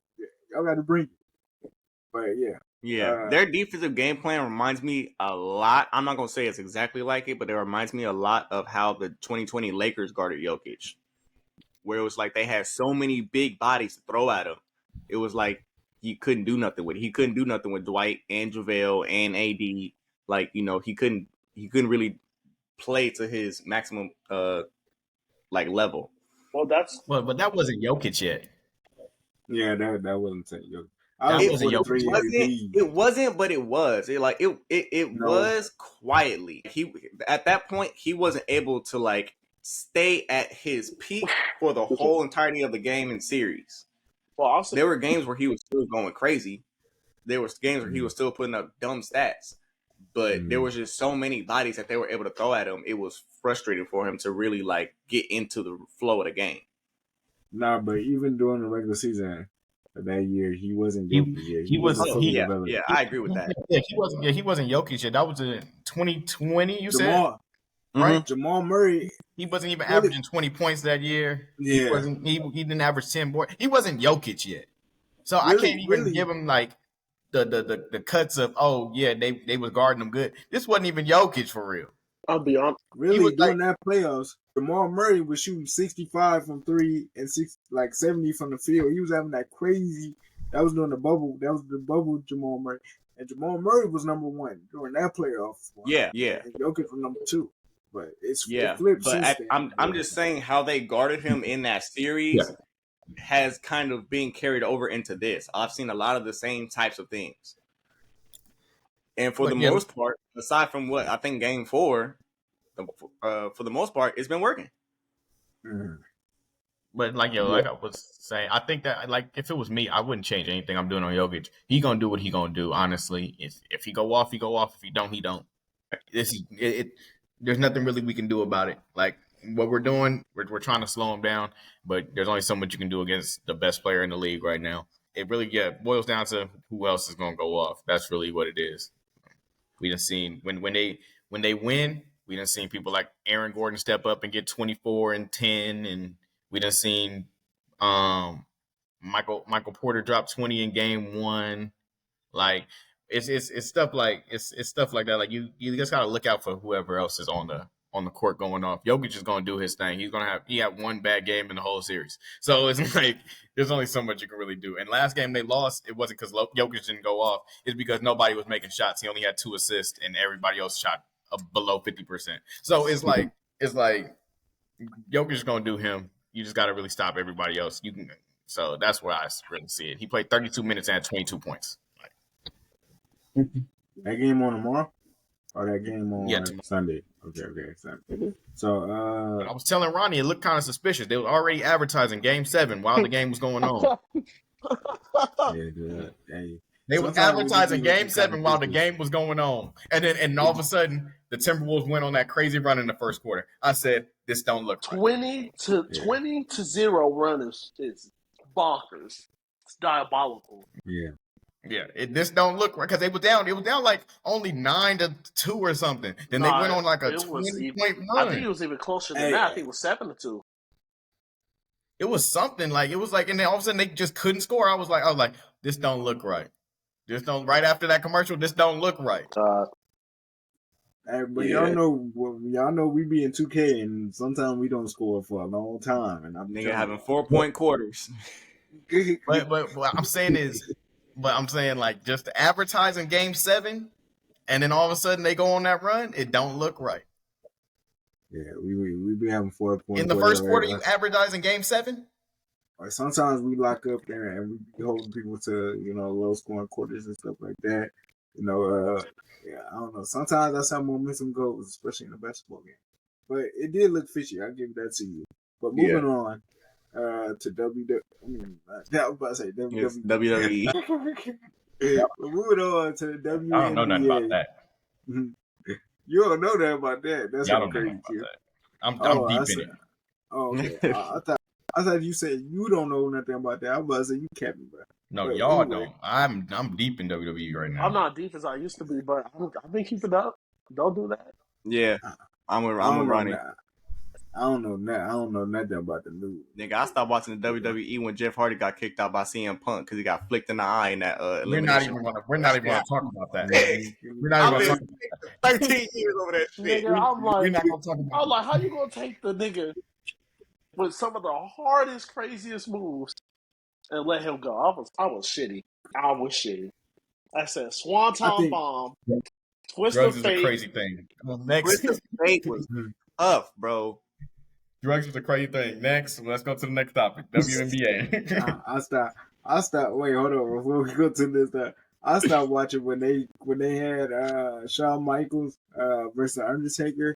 Y'all got to bring it. But yeah. Yeah, their defensive game plan reminds me a lot. I'm not gonna say it's exactly like it, but it reminds me a lot of how the 2020 Lakers guarded Jokic, where it was like they had so many big bodies to throw at him. It was like he couldn't do nothing with it. He couldn't do nothing with Dwight and JaVale and AD. Like he couldn't really play to his maximum level. Well, but that wasn't Jokic yet. Yeah, that wasn't Jokic. It wasn't, but it was. It was quietly. He at that point he wasn't able to stay at his peak for the whole entirety of the game and series. Well, there were games where he was still going crazy. There was games where he was still putting up dumb stats, but there was just so many bodies that they were able to throw at him. It was frustrating for him to really get into the flow of the game. Nah, but even during the regular season that year, he wasn't Jokic yet. Yeah, I agree with that. He wasn't Jokic yet. That was in 2020. You said right? Jamal Murray. He wasn't even averaging 20 points that year. Yeah, he didn't average 10 boards. He wasn't Jokic yet. So I can't even give him the cuts of they was guarding him good. This wasn't even Jokic for real. I'll be honest. Really, during that playoffs, Jamal Murray was shooting 65 from 3 and 70 from the field. He was having that crazy. That was during the bubble. That was the bubble Jamal Murray. And Jamal Murray was number 1 during that playoff. Yeah. And Jokic was number 2. But it flipped. But I'm just saying how they guarded him in that series has kind of been carried over into this. I've seen a lot of the same types of things. And for the most part, aside from what I think Game 4, for the most part, it's been working. But like I was saying, I think that if it was me, I wouldn't change anything I'm doing on Jokic. He gonna do what he gonna do. Honestly, if he go off, he go off. If he don't, he don't. This is it. There's nothing really we can do about it. Like what we're doing, we're trying to slow him down, but there's only so much you can do against the best player in the league right now. It really boils down to who else is gonna go off. That's really what it is. We done seen when they win, we done seen people like Aaron Gordon step up and get 24 and 10, and we done seen Michael Porter drop 20 in Game 1. Like it's stuff like it's stuff like that. Like you just gotta look out for whoever else is on the court going off. Jokic is gonna do his thing. He had one bad game in the whole series. So it's like there's only so much you can really do. And last game they lost, it wasn't because Jokic didn't go off. It's because nobody was making shots. He only had 2 assists and everybody else shot below 50%. So it's like Jokic is gonna do him. You just gotta really stop everybody else. So that's where I really see it. He played 32 minutes and had 22 points. That game on tomorrow? Or that game on Sunday? Okay, Sunday. So I was telling Ronnie it looked kind of suspicious. They were already advertising Game 7 while the game was going on. They were advertising Game 7 while the game was going on. And all of a sudden the Timberwolves went on that crazy run in the first quarter. I said, this don't look 20 to 0 run is bonkers. It's diabolical. Yeah. Yeah, this don't look right because they were down. It was down like only 9-2 or something. Then they went on like a 20-point run. I think it was even closer than that. I think it was 7-2. It was something like it was like, and then all of a sudden they just couldn't score. I was like, this don't look right. This don't right after that commercial. This don't look right. Hey, but y'all know we be in 2K and sometimes we don't score for a long time. And I'm having 4-point quarters. but what I'm saying is. But I'm saying, like, just advertising Game 7, and then all of a sudden they go on that run, it don't look right. Yeah, we be having 4 points. In the first quarter, you advertising Game 7? Or sometimes we lock up there and we be holding people to, low scoring quarters and stuff like that. I don't know. Sometimes that's how momentum goes, especially in a basketball game. But it did look fishy. I'll give that to you. But moving on. To WWE. I was about to say WWE. Moving on to the I don't know nothing about WNBA. that. You don't know that about that. That's Y'all so don't know crazy, nothing too. about that. I'm Oh, deep I in said, it. oh, okay. I thought you said you don't know nothing about that. I was about to say you kept me, bro. No, But y'all anyway, don't. I'm deep in WWE right now. I'm not deep as I used to be, but I've been keeping up. Don't do that. Yeah, I'm I a don't know Ronnie. that. I don't know that. I don't know nothing about the news. Nigga, I stopped watching the WWE when Jeff Hardy got kicked out by CM Punk because he got flicked in the eye in that We're not elimination. even gonna talk about that. We're not I've even been gonna talk 13 years over that shit. Nigga, we're not gonna talk about I'm that. like, how you gonna take the nigga with some of the hardest, craziest moves and let him go? I was shitty. I was shitty. I said I Swanton think bomb, twist Drugs of is a fate. crazy thing. Next, Twist of Fate was tough, bro. drugs is a crazy thing. Next, let's go to the next topic. WNBA. I stopped. Wait, hold on. Before we go to this, I stopped watching when they had Shawn Michaels versus Undertaker,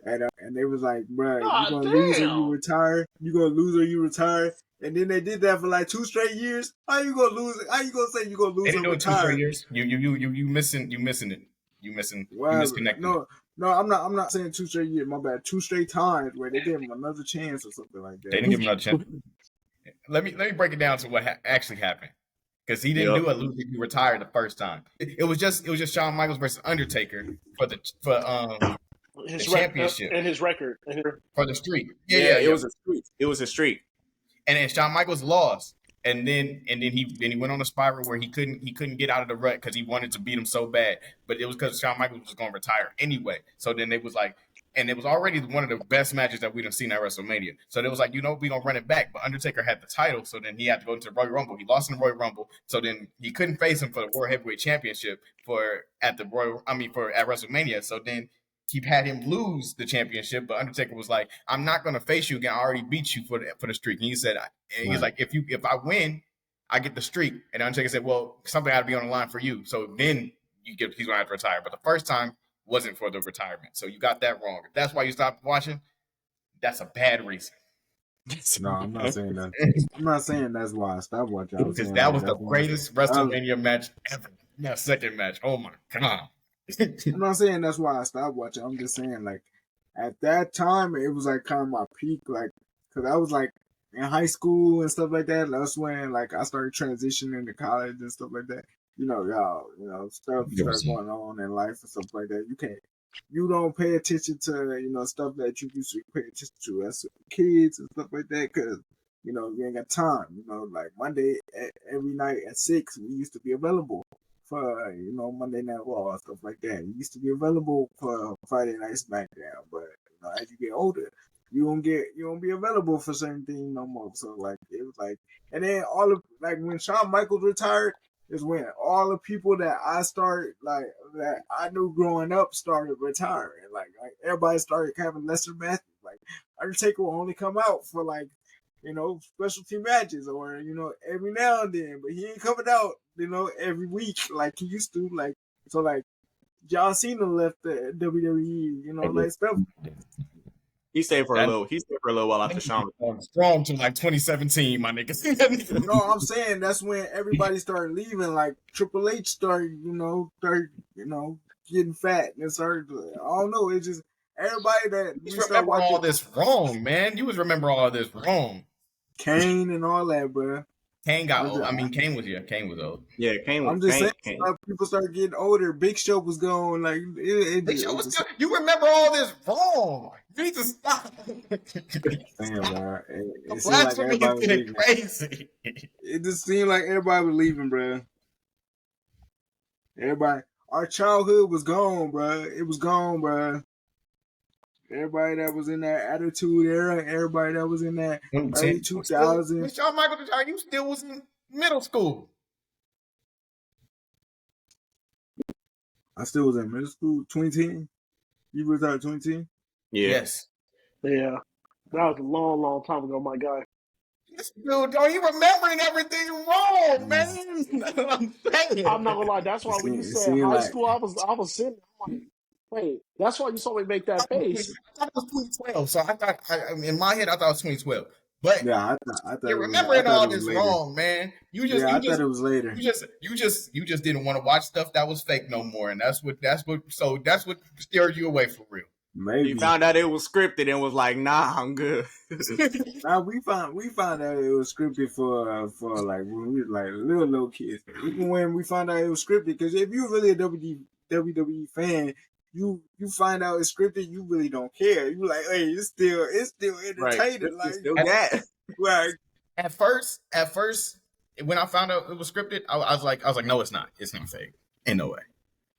and they was like, "Bruh, you God gonna lose or you damn. retire. You gonna lose or you retire." And then they did that for like 2 straight years. How you gonna lose? How you gonna say you gonna They lose or didn't do it 2 straight retire? years. You missing it. You Well, misconnecting it. no, I'm not saying 2 straight years. My bad. 2 straight times where they gave him another chance or something like They that. didn't give him another chance. Let me break it down to what actually happened. Because he didn't Yep. do a lose. He retired the first time. It was just Shawn Michaels versus Undertaker for the championship And his record. for the streak. Yeah, it Yeah. was a streak. It was a streak. And then Shawn Michaels lost. And then he went on a spiral where he couldn't get out of the rut because he wanted to beat him so bad. But it was because Shawn Michaels was going to retire anyway. So then it was like, and it was already one of the best matches that we'd have seen at WrestleMania. So it was like, we're going to run it back. But Undertaker had the title, so then he had to go into the Royal Rumble. He lost in the Royal Rumble, so then he couldn't face him for the World Heavyweight Championship at WrestleMania. So then he had him lose the championship, but Undertaker was like, "I'm not going to face you again. I already beat you for the streak." And he said, "He's like, if I win, I get the streak." And Undertaker said, "Well, something had to be on the line for you. So then he's going to have to retire." But the first time wasn't for the retirement, so you got that wrong. If that's why you stopped watching, that's a bad reason. No, I'm not saying that. I'm not saying that's why I stopped watching. I was Because saying that like was the that's why. greatest WrestleMania match ever. That second match, oh my god. I'm not saying that's why I stopped watching. I'm just saying like at that time it was like kind of my peak, like because I was like in high school and stuff like that. That's when like I started transitioning to college and stuff like that. Stuff started going on in life and stuff like that. You don't pay attention to stuff that you used to pay attention to as kids and stuff like that because you ain't got time. Like Monday every night at 6 we used to be available for Monday Night Raw and stuff like that. It used to be available for Friday Night SmackDown, but as you get older, you don't be available for certain things no more. So like it was like, and then all of like when Shawn Michaels retired is when all the people that I started like that I knew growing up started retiring. Like everybody started having lesser matches. Like Undertaker will only come out for like specialty matches or, every now and then, but he ain't coming out, every week like he used to. Like, so like John Cena left the WWE, like stuff. He stayed for a little while after Shawn. Strong to like 2017, my niggas. No, I'm saying that's when everybody started leaving. Like Triple H started, getting fat and started. I don't know. It's just everybody that You we start remember watching all this wrong, man. You was remember all this wrong. Kane and all that, bro. Kane got old. I mean, Kane was old. Yeah, Kane was. I'm just Kane, saying, Kane. people started getting older. Big Show was going like You remember all this wrong. You need to stop. Damn, bro. It seemed like Blasphemy everybody is was getting leaving. crazy. It just seemed like everybody was leaving, bro. Everybody, our childhood was gone, bro. It was gone, bro. Everybody that was in that Attitude Era, everybody that was in that early 2000s. When Shawn Michaels retired, you still was in middle school. I still was in middle school. 2010. You retired 2010. Yeah. Yes. Yeah. That was a long, long time ago, my guy. This dude, are you remembering everything wrong, man? I'm saying. I'm not gonna lie. That's why when you said high school, I was sitting. I'm like, wait. That's why you saw me make that face. I thought it was 2012. So I thought, in my head, I thought it was 2012. But Yeah, I thought you're it was. remembering I thought all it was this later. wrong, man. You just I thought it was later. you just didn't want to watch stuff that was fake no more, and that's what steered you away for real. Maybe He found out it was scripted and was like, "Nah, I'm good." Nah, we found out it was scripted for like when we were like little kids. Even when we found out it was scripted, because if you're really a WWE fan, you find out it's scripted, you really don't care. You like, hey, it's still entertaining. Right. Like, Still got. like At first, when I found out it was scripted, I was like, no, it's not. It's not fake. Ain't no way.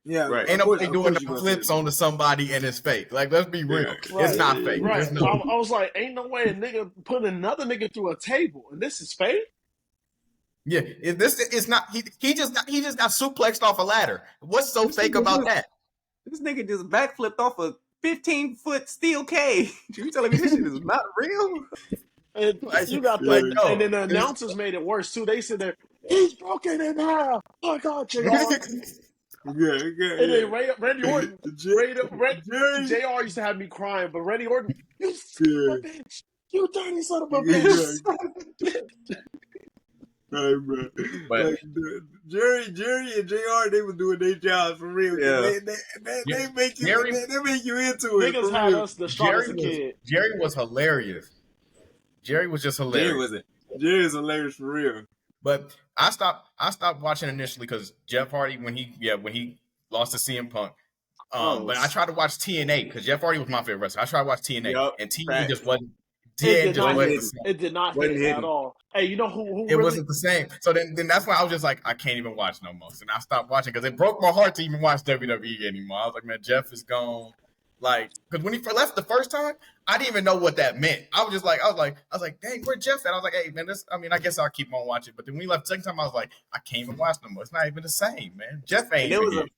yeah, Right. Ain't nobody doing the you gonna flips say onto somebody and it's fake. Like, let's be real. Right. It's not fake. Right. There's no. I was like, ain't no way a nigga putting another nigga through a table, and this is fake. Yeah, it's not. He just got suplexed off a ladder. What's so fake about that? This nigga just backflipped off a 15-foot steel cage. You telling me this shit is not real? And you got Like, the, no. and then the announcers made it worse too. They said there, he's broken in half. Oh God, JR. And then Randy Orton, JR used to have me crying, but Randy Orton, you son of a bitch, you dirty son of a bitch. Right, bro. But- like Jerry and JR, they were doing their jobs for real. Yeah. They make you Jerry- they make you into it. Niggas For had real. us distraught as a kid. Jerry was hilarious. Jerry was just hilarious. Jerry is hilarious for real. But I stopped watching initially because Jeff Hardy when he lost to CM Punk. But I tried to watch TNA because Jeff Hardy was my favorite wrestler. I tried to watch TNA Yep, and TNA facts. just wasn't. It It did not Wasn't hit at hitting. all. Hey, you know who It really, wasn't the same. So then that's why I was just like, I can't even watch no more. So I stopped watching because it broke my heart to even watch WWE anymore. I was like, man, Jeff is gone. Like, because when he left the first time, I didn't even know what that meant. I was like, dang, where'd Jeff at? I was like, hey, man, I guess I'll keep on watching. But then when he left the second time, I was like, I can't even watch no more. It's not even the same, man. Jeff ain't And even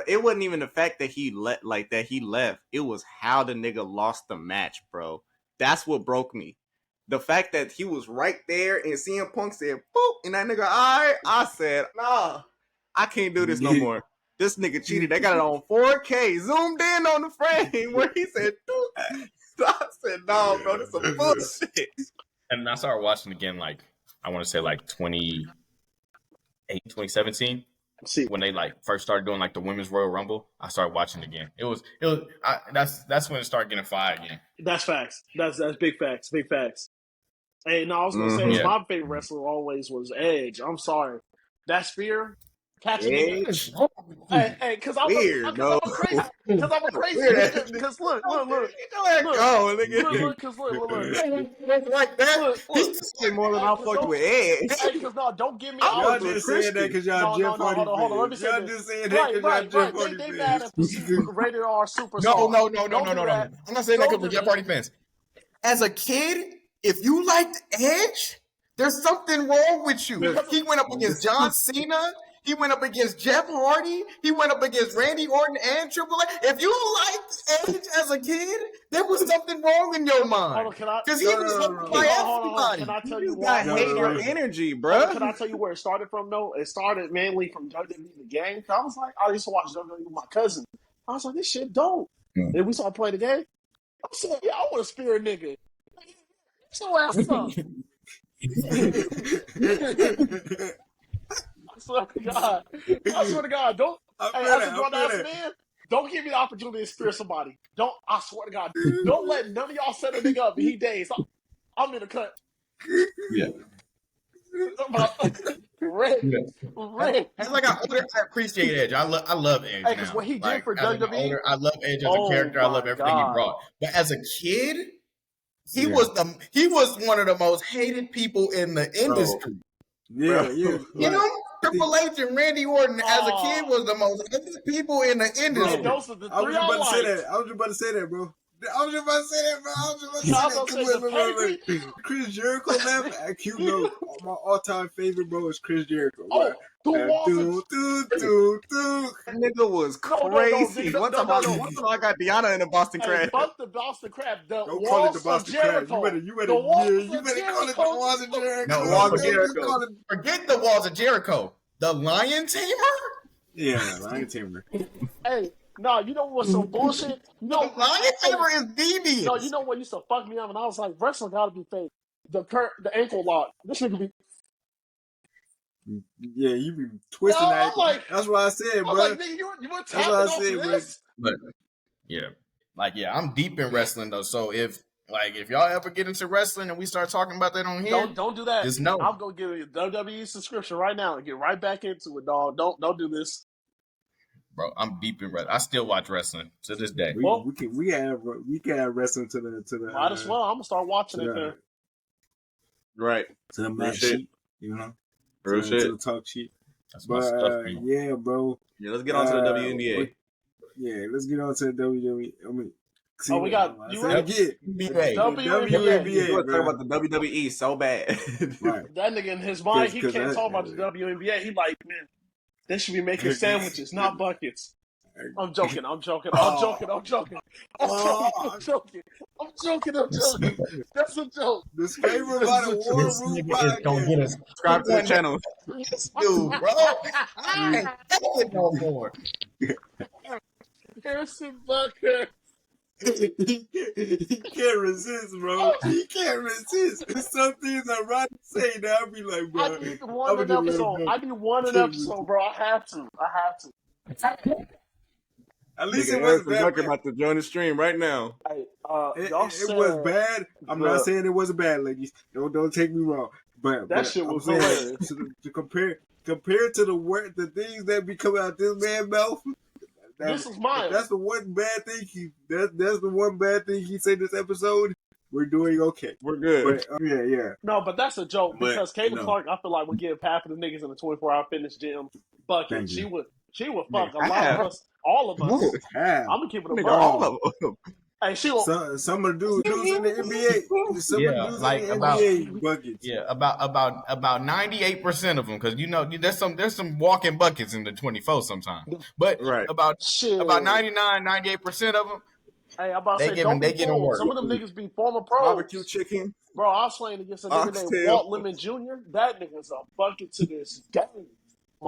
it wasn't even the fact that he left. It was how the nigga lost the match, bro. That's what broke me. The fact that he was right there and CM Punk said, boop, and that nigga, I said, nah, I can't do this no more. This nigga cheated. They got it on 4K, zoomed in on the frame where he said, doop. So I said, no, bro, this is some bullshit. And I started watching again, like, I want to say like 2017, see. when they like first started doing like the Women's Royal Rumble. I started watching again. That's when it started getting fire again. That's facts. That's big facts. Big facts. Hey, no, I was gonna say Yeah. my favorite wrestler always was Edge. I'm sorry, that spear catching me. Hey, because I'm Weird, a bro. crazy, because I'm a crazy Weird. nigga. Because look, Go, nigga. Like that. look. Say more than I fucked with Edge. Hey, because no, don't give me. Y'all opportunity. just saying that because y'all Jeff Hardy Hold on. Let me fans. say Y'all this. just saying that because y'all Jeff Hardy They mad at the rated R superstar. No. Don't do that. I'm not saying that Don't because we're do Jeff that. Hardy fans. As a kid, if you liked Edge, there's something wrong with you. He went up against John Cena. He went up against Jeff Hardy. He went up against Randy Orton and Triple H. If you liked Edge as a kid, there was something wrong in your mind. Hold on, can I? Because he was loved by Hold on. everybody. Can I tell You you got why? hater energy, bro. Can I tell you where it started from, though? It started mainly from WWE the game. I was like, I used to watch WWE with my cousin. I was like, this shit dope. Then we started playing the game. I said, yeah, I want to spear a nigga. So ass up. I swear to God, don't. As a grown ass man, don't give me the opportunity to spear somebody. Don't. I swear to God, don't let none of y'all set a nigga up and he days. I'm in the cut. Yeah. Red. As I got older, I appreciate Edge. I love Edge. Hey, 'cause now. what he did Like, for as I got WWE, older, I love Edge as oh a character. I love my everything he God. brought. But as a kid, he was one of the most hated people in the industry. Yeah. You know, Triple H and Randy Orton as a kid was the most hated people in the industry. And those are the I was three just I about to say liked. that. I was just about to say that, bro. Chris Jericho left. A cute note. My all-time favorite, bro, is Chris Jericho. Oh, the walls. That nigga was crazy. One time I got Deanna in the Boston Hey, Crab. fuck the Boston Crab. The Don't call it the walls of Boston Crab. Jericho. You better The walls call of it the walls of Jericho. No, Walls of Don't just Jericho. call it- Forget the walls of Jericho. The Lion Tamer? Yeah, Lion Tamer. Hey, no, you know what's some bullshit? You The know, Lion Tamer is devious. no, you know what used to fuck me up, and I was like, wrestling gotta be fake. the ankle lock. This nigga be. Yeah, you be twisting No, that I'm ankle. like- That's what I said, I'm bro. like, nigga, you were That's tapping what I off said, of bro. this. But I'm deep in wrestling though. So if y'all ever get into wrestling and we start talking about that on here, Don't do that. just know. I'm gonna give you a WWE subscription right now and get right back into it, dog. Don't do this. Bro, I'm deep in wrestling. I still watch wrestling to this day. We can have wrestling to the Might as well. I'm gonna start watching it then. Right. To the match shit. sheet, you know, Real to shit. the talk sheet. That's my But stuff, man. yeah, bro. Yeah, let's get on to the WNBA. Yeah, let's get on to the WWE. I mean, see, We got I you said ready? again. WNBA. WNBA. You want to bro. talk about the WWE so bad. Right. That nigga in his mind, he 'Cause can't that- talk about the WNBA. He like, man, they should be making sandwiches, not buckets. I'm joking. That's a joke. Disclaimer about a war This room nigga is gonna podcast. get us. Subscribe to the channel. Dude, bro. I ain't taking no more. Harrison Bucker. He can't resist, bro. He can't resist. Some things I'm right to say now. I'll be like, bro. I need one I'ma an just let him episode. go. I need one an episode, bro. I have to. At least Nigga, it wasn't Harrison bad. Bucker about to join the stream right now. Hey, It y'all was said bad. I'm not saying it wasn't bad, ladies. Don't take me wrong. But shit was I'm saying, hilarious. to compare to the things that be coming out this man's mouth. This is mine. That's the one bad thing that's the one bad thing he said this episode. We're doing okay. We're good. But, yeah. No, but that's a joke But, because Caitlyn no. Clark, I feel like would give half of the niggas in the 24-hour fitness gym buckets. Thank you. She would fuck a lot half. of us, all of us. Half. I'm gonna keep it a Nigga, buck. all of them. Hey, she will. Some of the dudes in the NBA. Some Yeah, of the dudes like in the about- NBA buckets. Yeah, about 98% of them, because there's some walking buckets in the 24 sometimes. But Right. about Shit. 98% of them, Hey, I'm about to They say, give don't him- be they get him fooled. work. Some of them niggas be former pros. Barbecue chicken. Bro, I was playing against a nigga named Oxtail. Walt Lemon Jr. That nigga's a bucket to this game. Man,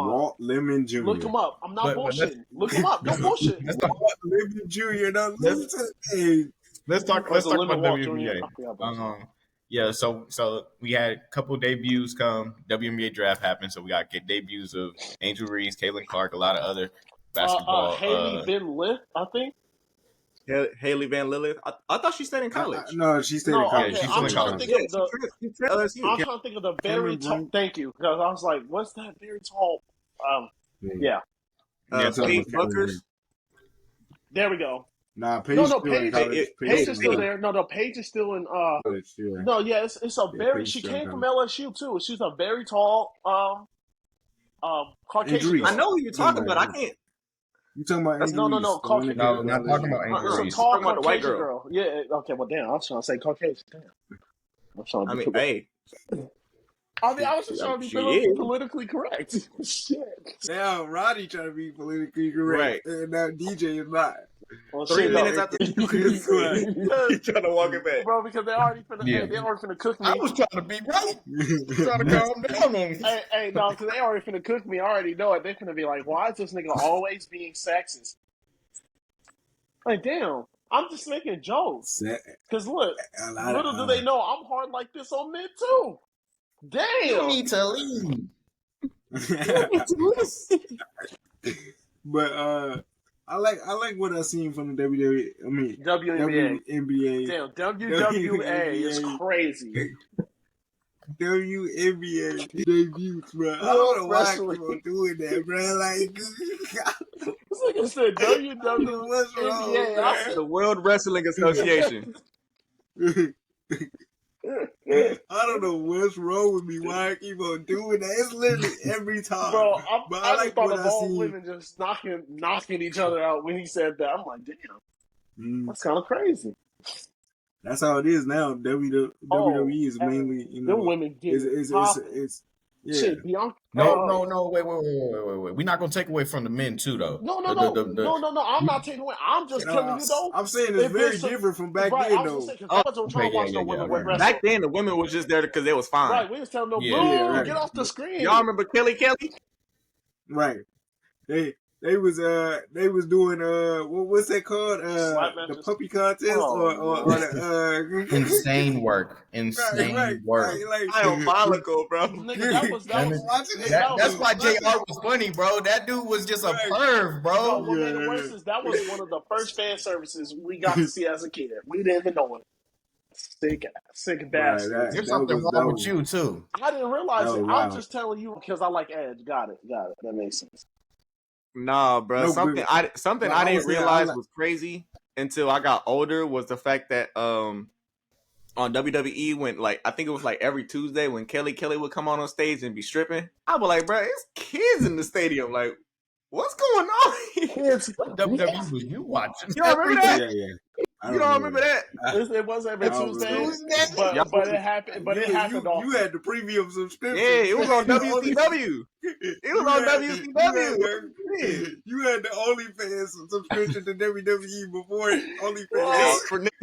Walt Lemon Jr. look him up. I'm not But bullshitting. Look him up. Don't bullshit. let's talk Walt Lemon Jr. Don't Let's- listen to hey. Let's talk Was about it Lemon Walt WNBA. Jr.? I forgot about that. Yeah, so we had a couple debuts come. WNBA draft happened, so we got debuts of Angel Reese, Caitlyn Clark, a lot of other basketball. Haley Ben Litt, I think. Haley Van Lilith. I thought she stayed in college. No, she stayed No, in college. Yeah, she's I'm still in trying to college. think of the. She tried LSU. I'm trying to think of the very Cameron tall. Brink. Thank you, because I was like, "What's that very tall?" Yeah, Yeah, so Paige Cameron Buckers. there we go. Nah, Paige No, still in Paige. college. Paige is still there. No, Paige is still in. College, yeah. No, yeah, it's a very. Paige She still came in from LSU too. She's a very tall, Caucasian. Idris. girl. I know who you're talking about. I can't. You talking about Angel No, Reese, the one that No, came not from talking LSU. about Angel It's a Reese. tall Talking about the white Caucasian girl. girl. Yeah. Okay. Well, damn. I was trying to say Caucasian. Damn. I'm trying to I be mean, correct. hey, I was just trying to be She is. politically correct. Shit. Now Roddy trying to be politically correct, and now DJ is not. Well, 3 shit, minutes no. after he's trying to walk it back. Bro, because they already finna cook me. I was trying to be right. Trying to calm down on me. Hey, no, because they already finna cook me. I already know it. They finna be like, why is this nigga always being sexist? Like, damn, I'm just making jokes. Because look, little do they know I'm hard like this on mid too. Damn. You need to leave. But I like what I seen from the WWE. I mean WNBA. WNBA. Damn, WWA is crazy. WNBA debuts, bro. I don't know why I keep on doing that, bro. Like, This nigga said WWA. what's wrong, I said, The World Wrestling Association. I don't know what's wrong with me. Why I keep on doing that? It's literally every time. bro, But I like thought what of I all seen. women just knocking each other out when he said that. I'm like, damn, Mm, that's kind of crazy. that's how it is now. WWE is mainly, you know, Them women get it's yeah. shit. Bianca. No. Wait. We're not gonna take away from the men too, though. No. The- I'm not taking away. I'm just telling you though. I'm saying it's if very it's a- different from back right, then, I was though. gonna say, 'cause I wasn't trying to watch no women okay. wrestle. Back then, the women was just there because they was fine. Right, we was telling them, Yeah, boo, right. get off the screen. Y'all remember Kelly? Right. They they was doing what's that called Slap the matches. puppy contest or the Insane work. Insane work. like Diabolical, bro. Nigga, that was I was watching nigga, it. that That's was why JR was funny, bro. That dude was just a Right. perv, bro. bro. What made it worse is that was one of the first fan services we got to see as a kid. We didn't even know it. Sick Right, bastards. There's that something was wrong with you too. I didn't realize that it. was I'm wild. just telling you because I like Edge. Got it. That makes sense. Nah, bro. No, but Something like I I was didn't saying, I realize like was crazy until I got older was the fact that on WWE when like I think it was like every Tuesday when Kelly would come on stage and be stripping. I was like, bro, it's kids in the stadium. Like, what's going on here? Kids. WWE was you watching You don't remember that? yeah. I You don't don't remember that? It was every I don't Tuesday, remember that. Tuesday? but it happened. But it happened You often. had the premium subscription. Yeah, it was on Only- WCW. It was on WCW. You had the OnlyFans subscription to WWE before Yeah, OnlyFans. for Like,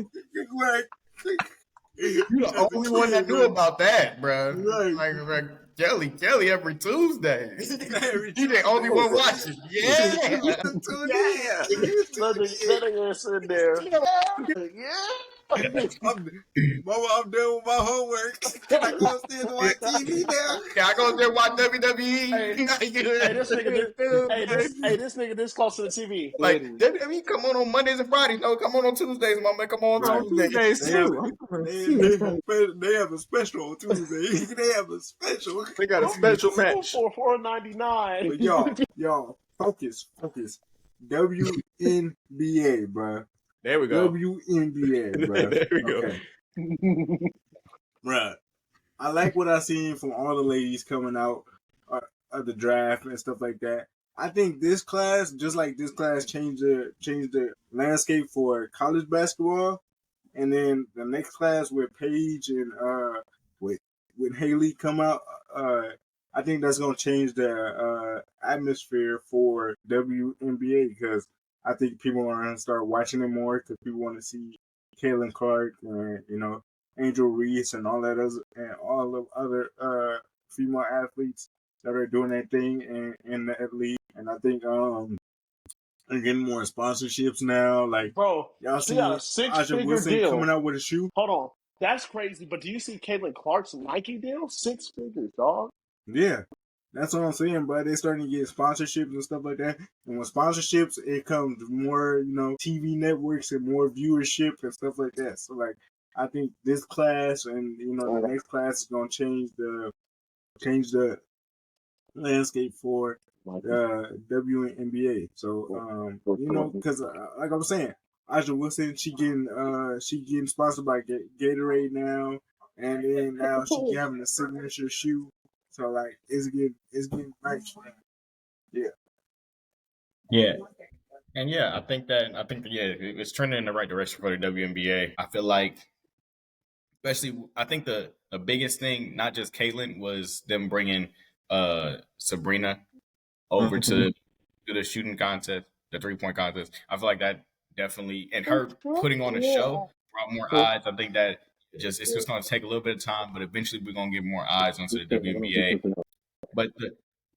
You the as a only one that kid, knew like, about that, bro. Right. Like Kelly every Tuesday. Every You the only one watching. Yeah. You used to tune yeah. in. You used to That tune nigga is in there. Mama, I'm done with my homework. Can I go upstairs and watch TV now? Can I go there watch WWE? Hey, this nigga this close to the TV. Like WWE come on Mondays and Fridays. No, come on Tuesdays, mama. Come on Right. Tuesdays. Tuesdays They have, too. they have a special on Tuesday. They have a special. They got a special match. For $4.99. But y'all, focus. WNBA, bro. There we go. WNBA, bro. There we go. Okay. Bruh. I like what I seen from all the ladies coming out of the draft and stuff like that. I think this class, just like this class, changed the landscape for college basketball. And then the next class with Paige and with Haley come out, I think that's gonna change the atmosphere for WNBA because I think people are gonna start watching it more because people want to see Caitlyn Clark and Angel Reese and all the other female athletes that are doing that thing in the league. And I think they're getting more sponsorships now. Like Bro, y'all she see got a Aja six-figure Wilson deal. coming out with a shoe. Hold on. That's crazy. But do you see Caitlyn Clark's Nike deal? 6 figures, dog. Yeah. That's what I'm saying, but they're starting to get sponsorships and stuff like that. And with sponsorships, it comes more, TV networks and more viewership and stuff like that. So, like, I think this class and the next class is gonna change the landscape for WNBA. So, because like I was saying, Aja Wilson, she getting sponsored by Gatorade now, and then now she having a signature shoe. So like it's getting nice. Yeah. Yeah. And yeah, I think it's trending in the right direction for the WNBA. I feel like, especially, I think the biggest thing, not just Caitlyn, was them bringing Sabrina over to the shooting contest, the 3-point contest. I feel like that definitely, and her putting on a show brought more eyes. I think that it's just going to take a little bit of time, but eventually we're going to get more eyes onto the WNBA. But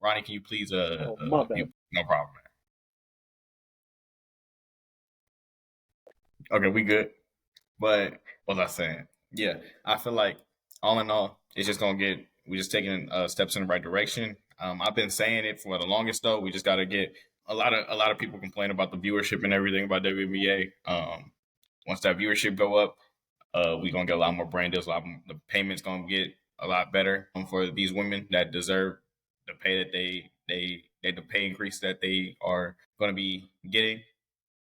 Ronnie, can you please no problem, man. Okay, we good. But what was I saying? Yeah, I feel like all in all, it's just we're just taking steps in the right direction. I've been saying it for the longest though. We just got to get a lot of people complain about the viewership and everything about WNBA. Once that viewership go up, we're gonna get a lot more brand deals. The payments gonna get a lot better for these women that deserve the pay that the pay increase that they are gonna be getting.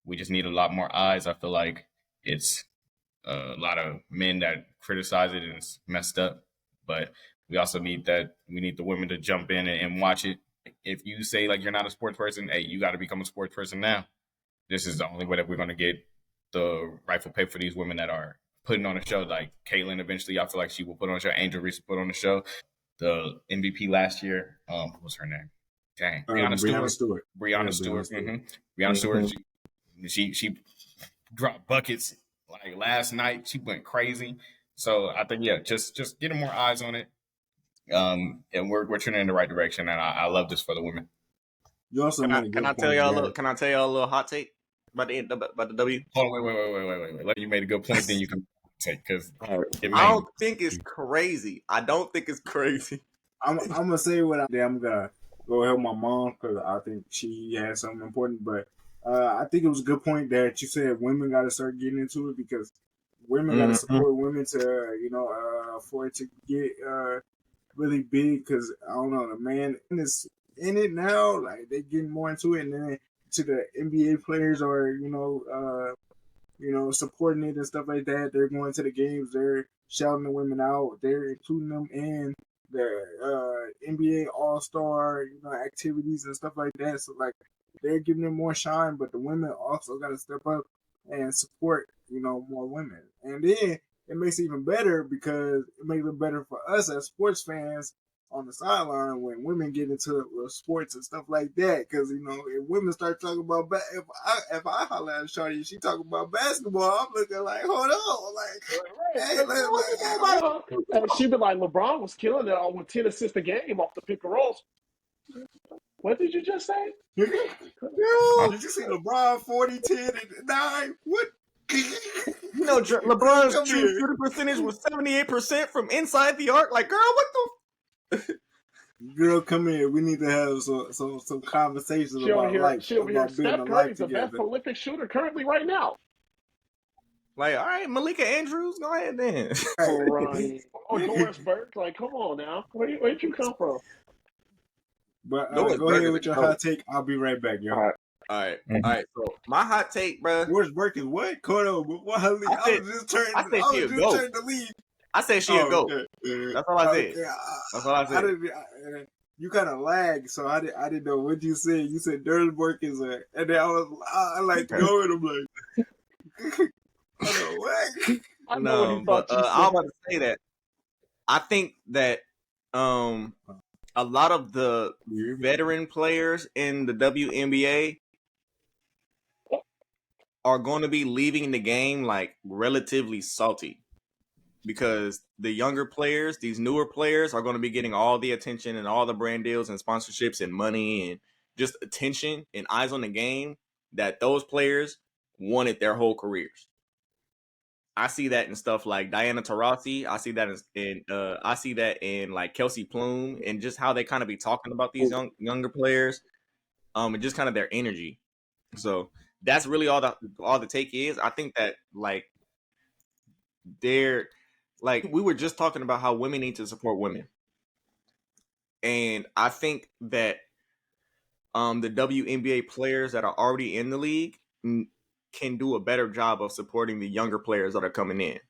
We just need a lot more eyes. I feel like it's a lot of men that criticize it and it's messed up. But we also need the women to jump in and watch it. If you say like you're not a sports person, hey, you got to become a sports person now. This is the only way that we're going to get the rightful pay for these women that are putting on a show. Like Caitlyn, eventually, I feel like she will put on a show. Angel Reese put on a show. The MVP last year, what was her name? Dang, Breanna Stewart. Breanna Stewart. Breanna Stewart. She dropped buckets like last night. She went crazy. So I think just getting more eyes on it. And we're trending in the right direction, and I love this for the women. You also made a Can good I tell point y'all a that little? Can I tell y'all a little hot take about the W? Hold on, wait. Like you made a good point, then you can take because it I may. don't think it's crazy. I don't think it's crazy. I'm gonna say what I'm gonna go help my mom because I think she has something important. But I think it was a good point that you said women got to start getting into it because women got to Mm-hmm. support women to for it to get really big. Because I don't know, the man is in it now. Like they getting more into it, and then to the NBA players are supporting it and stuff like that. They're going to the games. They're shouting the women out. They're including them in the NBA All Star, activities and stuff like that. So like they're giving them more shine, but the women also got to step up and support, more women. And then it makes it even better because it makes it better for us as sports fans on the sideline when women get into sports and stuff like that. Because if women start talking about if I holler at Shawty, she talking about basketball, I'm looking like, hold on, like, hey, And she be like, LeBron was killing it with 10 assists a game off the pick and rolls. What did you just say? did you see LeBron 40, 10, and 9? What? LeBron's true shooting percentage was 78% from inside the arc. Like, girl, what the? Girl, come here. We need to have some conversations about life, She over here. about building Steph a life Curry's the best together. prolific shooter currently right now. Like, all right, Malika Andrews, go ahead then. Right. Or Doris Burke. Like, come on now. Where'd you come from? But Doris go Burke ahead is with a your goat. hot take. I'll be right back, yo. All All right. So my hot take, bro. Doris Burke is what? Hold on. I was just turning the lead. I said she a goat. Okay. That's all I said. Okay. That's all I said. You kind of lagged, so I didn't know what you said. You said Doris Burke is and then I like to go and I'm like, I know what. I know what he thought you said. I'm about to say that I think that a lot of the veteran players in the WNBA are going to be leaving the game like relatively salty because the younger players, these newer players, are going to be getting all the attention and all the brand deals and sponsorships and money and just attention and eyes on the game that those players wanted their whole careers. I see that in stuff like Diana Taurasi. I see that in like Kelsey Plume and just how they kind of be talking about these younger players, and just kind of their energy. So that's really all the take is. I think that like they're like we were just talking about how women need to support women, and I think that the WNBA players that are already in the league can do a better job of supporting the younger players that are coming in.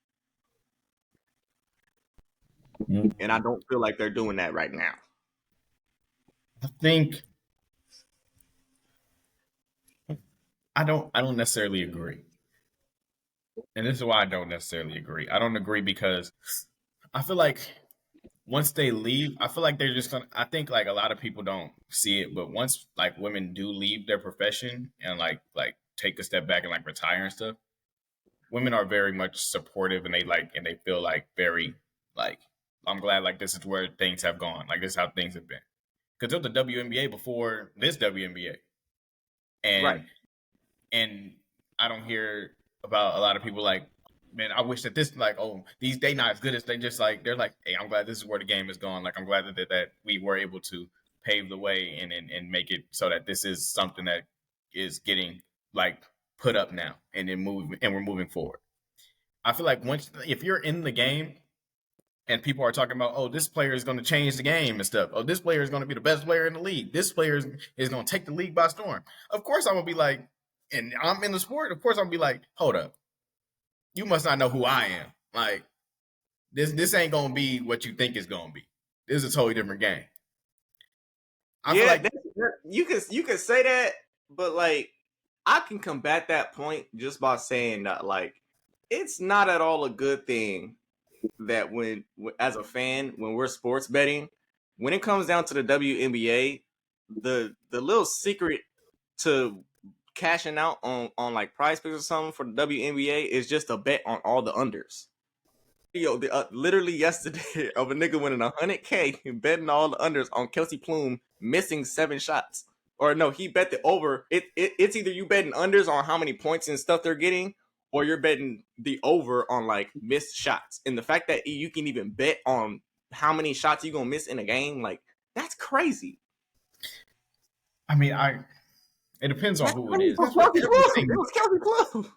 And I don't feel like they're doing that right now. I think I don't necessarily agree. And this is why I don't necessarily agree. I don't agree because I feel like once they leave, I feel like they're just gonna I think like a lot of people don't see it, but once like women do leave their profession and like take a step back and like retire and stuff, women are very much supportive and they feel like very like I'm glad like this is where things have gone. Like this is how things have been. Because there was the WNBA before this WNBA. And Right. and I don't hear about a lot of people like, man, I wish that this like, oh, they not as good as they just like they're like, hey, I'm glad this is where the game is going. Like I'm glad that we were able to pave the way and make it so that this is something that is getting like put up now and then we're moving forward. I feel like if you're in the game and people are talking about, oh, this player is going to change the game and stuff. Oh, this player is going to be the best player in the league. This player is going to take the league by storm. Of course, I'm going to be like, and I'm in the sport. Of course, I'm going to be like, hold up. You must not know who I am. Like, this ain't going to be what you think it's going to be. This is a totally different game. I feel like you can say that, but like, I can combat that point just by saying that, like, it's not at all a good thing that when as a fan, when we're sports betting, when it comes down to the WNBA, the little secret to cashing out on like prize picks or something for the WNBA is just a bet on all the unders. Yo, literally yesterday of a nigga winning $100K betting all the unders on Kelsey Plume missing 7 shots. or no, he bet the over. It's either you betting unders on how many points and stuff they're getting, or you're betting the over on like missed shots. And the fact that you can even bet on how many shots you're gonna miss in a game, like that's crazy. I mean, it depends on who it is. It was Kelsey Plum.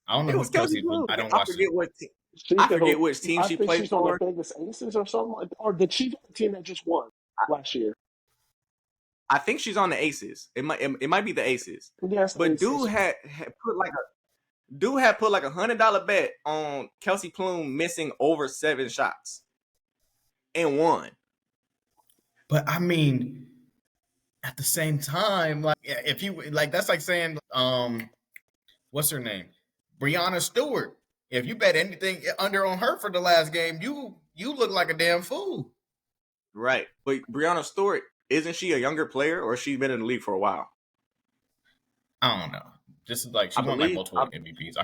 I don't know who Kelsey Plum. I don't watch it. I forget which team she played she's for. on the Vegas Aces or something, or did she the team that just won last year? I think she's on the Aces. It might be the Aces. Yes, but Aces. Dude had put like $100 bet on Kelsey Plum missing over 7 shots and won. But I mean, at the same time, like if you like, that's like saying, what's her name, Breanna Stewart. If you bet anything under on her for the last game, you look like a damn fool. Right, but Breanna Stewart, isn't she a younger player, or has she been in the league for a while? I don't know. Just like she won like multiple MVPs.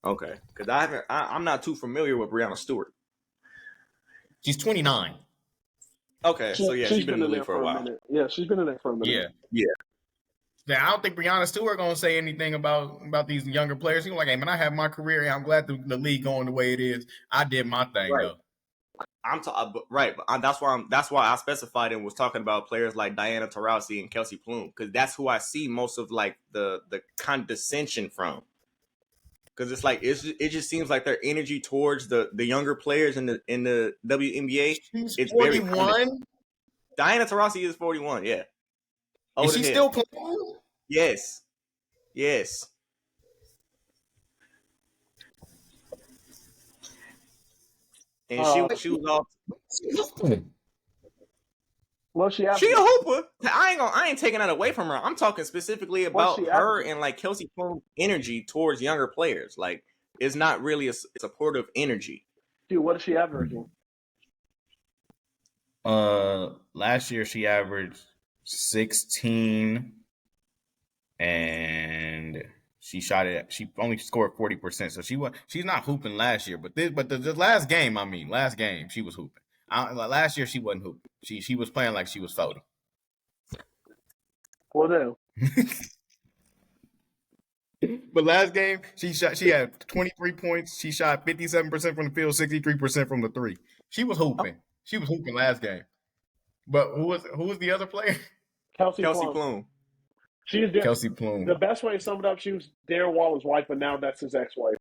Okay, because I'm not too familiar with Breanna Stewart. She's 29. Okay, so yeah, she's been in the league for a while. Yeah, she's been in there for a minute. Yeah. I don't think Breanna Stewart gonna say anything about these younger players. He's like, hey man, I have my career. And I'm glad the league going the way it is. I did my thing though. That's why I specified and was talking about players like Diana Taurasi and Kelsey Plum, because that's who I see most of like the condescension from. Because it's like it just seems like their energy towards the younger players in the WNBA. It's 41. Diana Taurasi is 41. Yeah. Is she still playing? Yes. And she was off. Well, she a hooper. I ain't taking that away from her. I'm talking specifically about her and like Kelsey Plum's energy towards younger players. Like, it's not really a supportive energy. Dude, what is she averaging? Last year she averaged 16, and she only scored 40%. So she's not hooping last year, but the last game she was hooping. Last year she wasn't hooping. She was playing like she was folding. Well, no. But last game she had 23 points. She shot 57% from the field, 63% from the three. She was hooping. She was hooping last game. But who was the other player? Kelsey Plum. Kelsey Plum. The best way to sum it up, she was Darren Waller's wife, but now that's his ex-wife.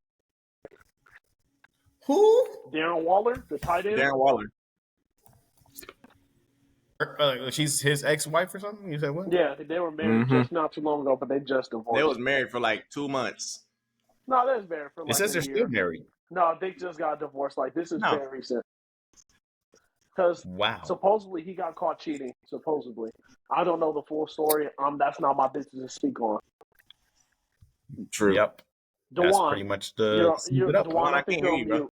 Who? Darren Waller, the tight end. Darren Waller. She's his ex-wife or something? You said what? Yeah, they were married just not too long ago, but they just divorced. They was married for like 2 months. No, they was married for like it says a they're year. still married. No, they just got divorced. Like, this is very recent. Because supposedly he got caught cheating. Supposedly. I don't know the full story. That's not my business to speak on. True. Yep. DeJuan, that's pretty much the DeJuan, I think you're on mute.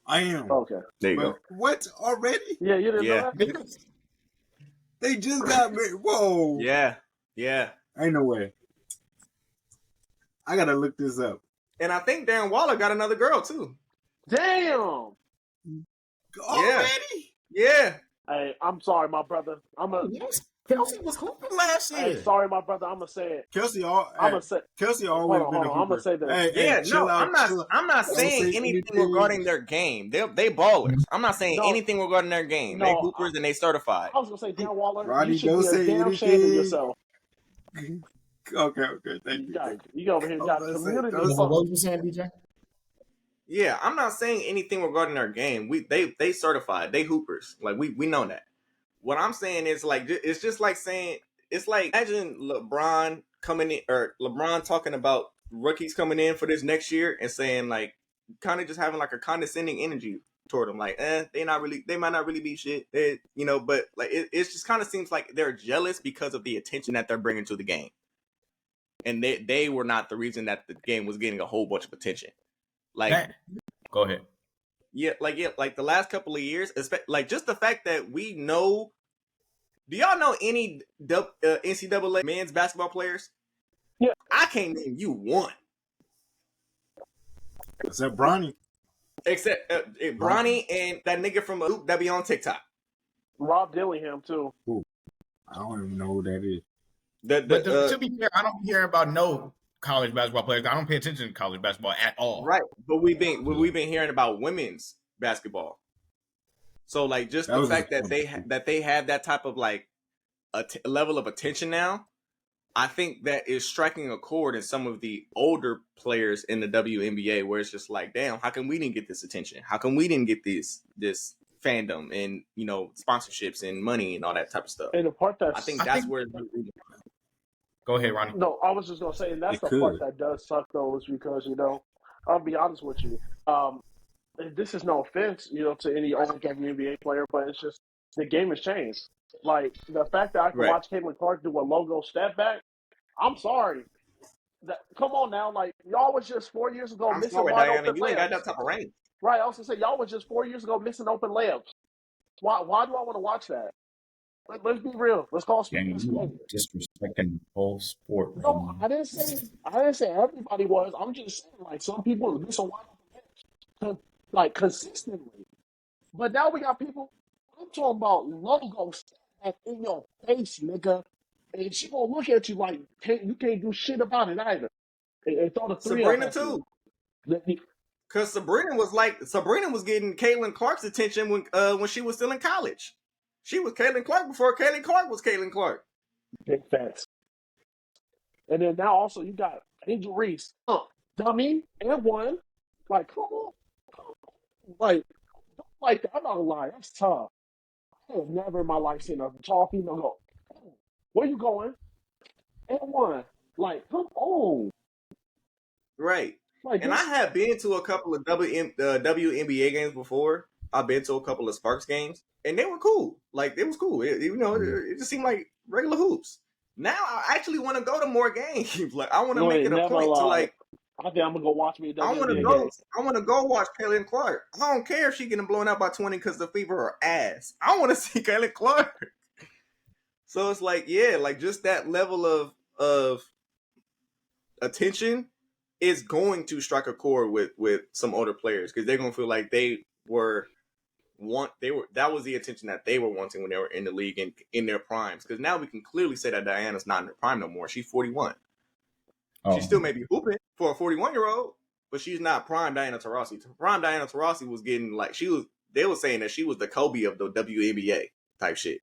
I am. Okay. There you go. What? Already? Yeah, you didn't know that? They just got married. Whoa. Yeah. Ain't no way. I gotta look this up. And I think Darren Waller got another girl too. Damn. Already? Yeah. Hey, I'm sorry, my brother. Kelsey was hooping last year. Hey, sorry, my brother. I'm gonna say it. Kelsey always been a hooper. I'm gonna say that. I'm not saying anything regarding their game. They ballers. I'm not saying anything regarding their game. They hoopers and they certified. I was gonna say, Darren Waller, Roddy, you should be damn ashamed of yourself. Okay. Thank you. You go over here. You got community. What was you saying, DJ? Yeah, I'm not saying anything regarding their game. They certified. They hoopers. Like we know that. What I'm saying is like it's just like saying it's like imagine LeBron coming in or LeBron talking about rookies coming in for this next year and saying like kind of just having like a condescending energy toward them, like they might not really be shit, but like it just kind of seems like they're jealous because of the attention that they're bringing to the game. And they were not the reason that the game was getting a whole bunch of attention. Like, go ahead. Yeah, like the last couple of years, like just the fact that we know. Do y'all know any NCAA men's basketball players? Yeah, I can't name you one. Is that Bronny? Except Bronny and that nigga from Loop that be on TikTok. Rob Dillingham too. Ooh, I don't even know who that is. But to be fair, I don't hear about no college basketball players. I don't pay attention to college basketball at all. Right, but we've been hearing about women's basketball. So like just the fact that they have that type of like a level of attention now, I think that is striking a chord in some of the older players in the WNBA, where it's just like, damn, how come we didn't get this attention? How come we didn't get this fandom and sponsorships and money and all that type of stuff? And the part that I think that's where. Go ahead, Ronnie. No, I was just gonna say, and that's the part that does suck though, is because I'll be honest with you. This is no offense, to any old WNBA player, but it's just the game has changed. Like the fact that I can watch Caitlyn Clark do a logo step back. I'm sorry. Come on now, like y'all was just 4 years ago missing wide open layups. You ain't got that type of range. Right. I also say y'all was just 4 years ago missing open layups. Why do I want to watch that? Let's be real. Let's call you disrespecting the whole sport. No, I didn't say everybody was. I'm just saying like some people are missing wide open layups, like consistently. But now we got people. I'm talking about logos in your face, nigga. And she gonna look at you like you can't do shit about it either. And throw the three. Sabrina too. Because Sabrina was getting Caitlyn Clark's attention when she was still in college. She was Caitlyn Clark before Caitlyn Clark was Caitlyn Clark. Big facts. And then now also you got Angel Reese, dummy and one. Like come on, like that. I'm not gonna lie, that's tough. I have never in my life seen a tall female go, where you going? And one. Like, come on. Right. Like, and I have been to a couple of WNBA games before. I've been to a couple of Sparks games, and they were cool. Like, it was cool. It just seemed like regular hoops. Now I actually want to go to more games. Like, I want to make it a point to like. I think I'm gonna go watch me. I want to go watch Caitlyn Clark. I don't care if she getting blown out by 20 because the Fever are ass. I want to see Caitlyn Clark. So it's like, yeah, like just that level of attention is going to strike a chord with some older players because they're gonna feel like that was the attention that they were wanting when they were in the league and in their primes. Because now we can clearly say that Diana's not in her prime no more. She's 41. Oh. She still may be hooping for a 41-year-old, but she's not prime Diana Taurasi. Prime Diana Taurasi was getting like they were saying that she was the Kobe of the WNBA type shit.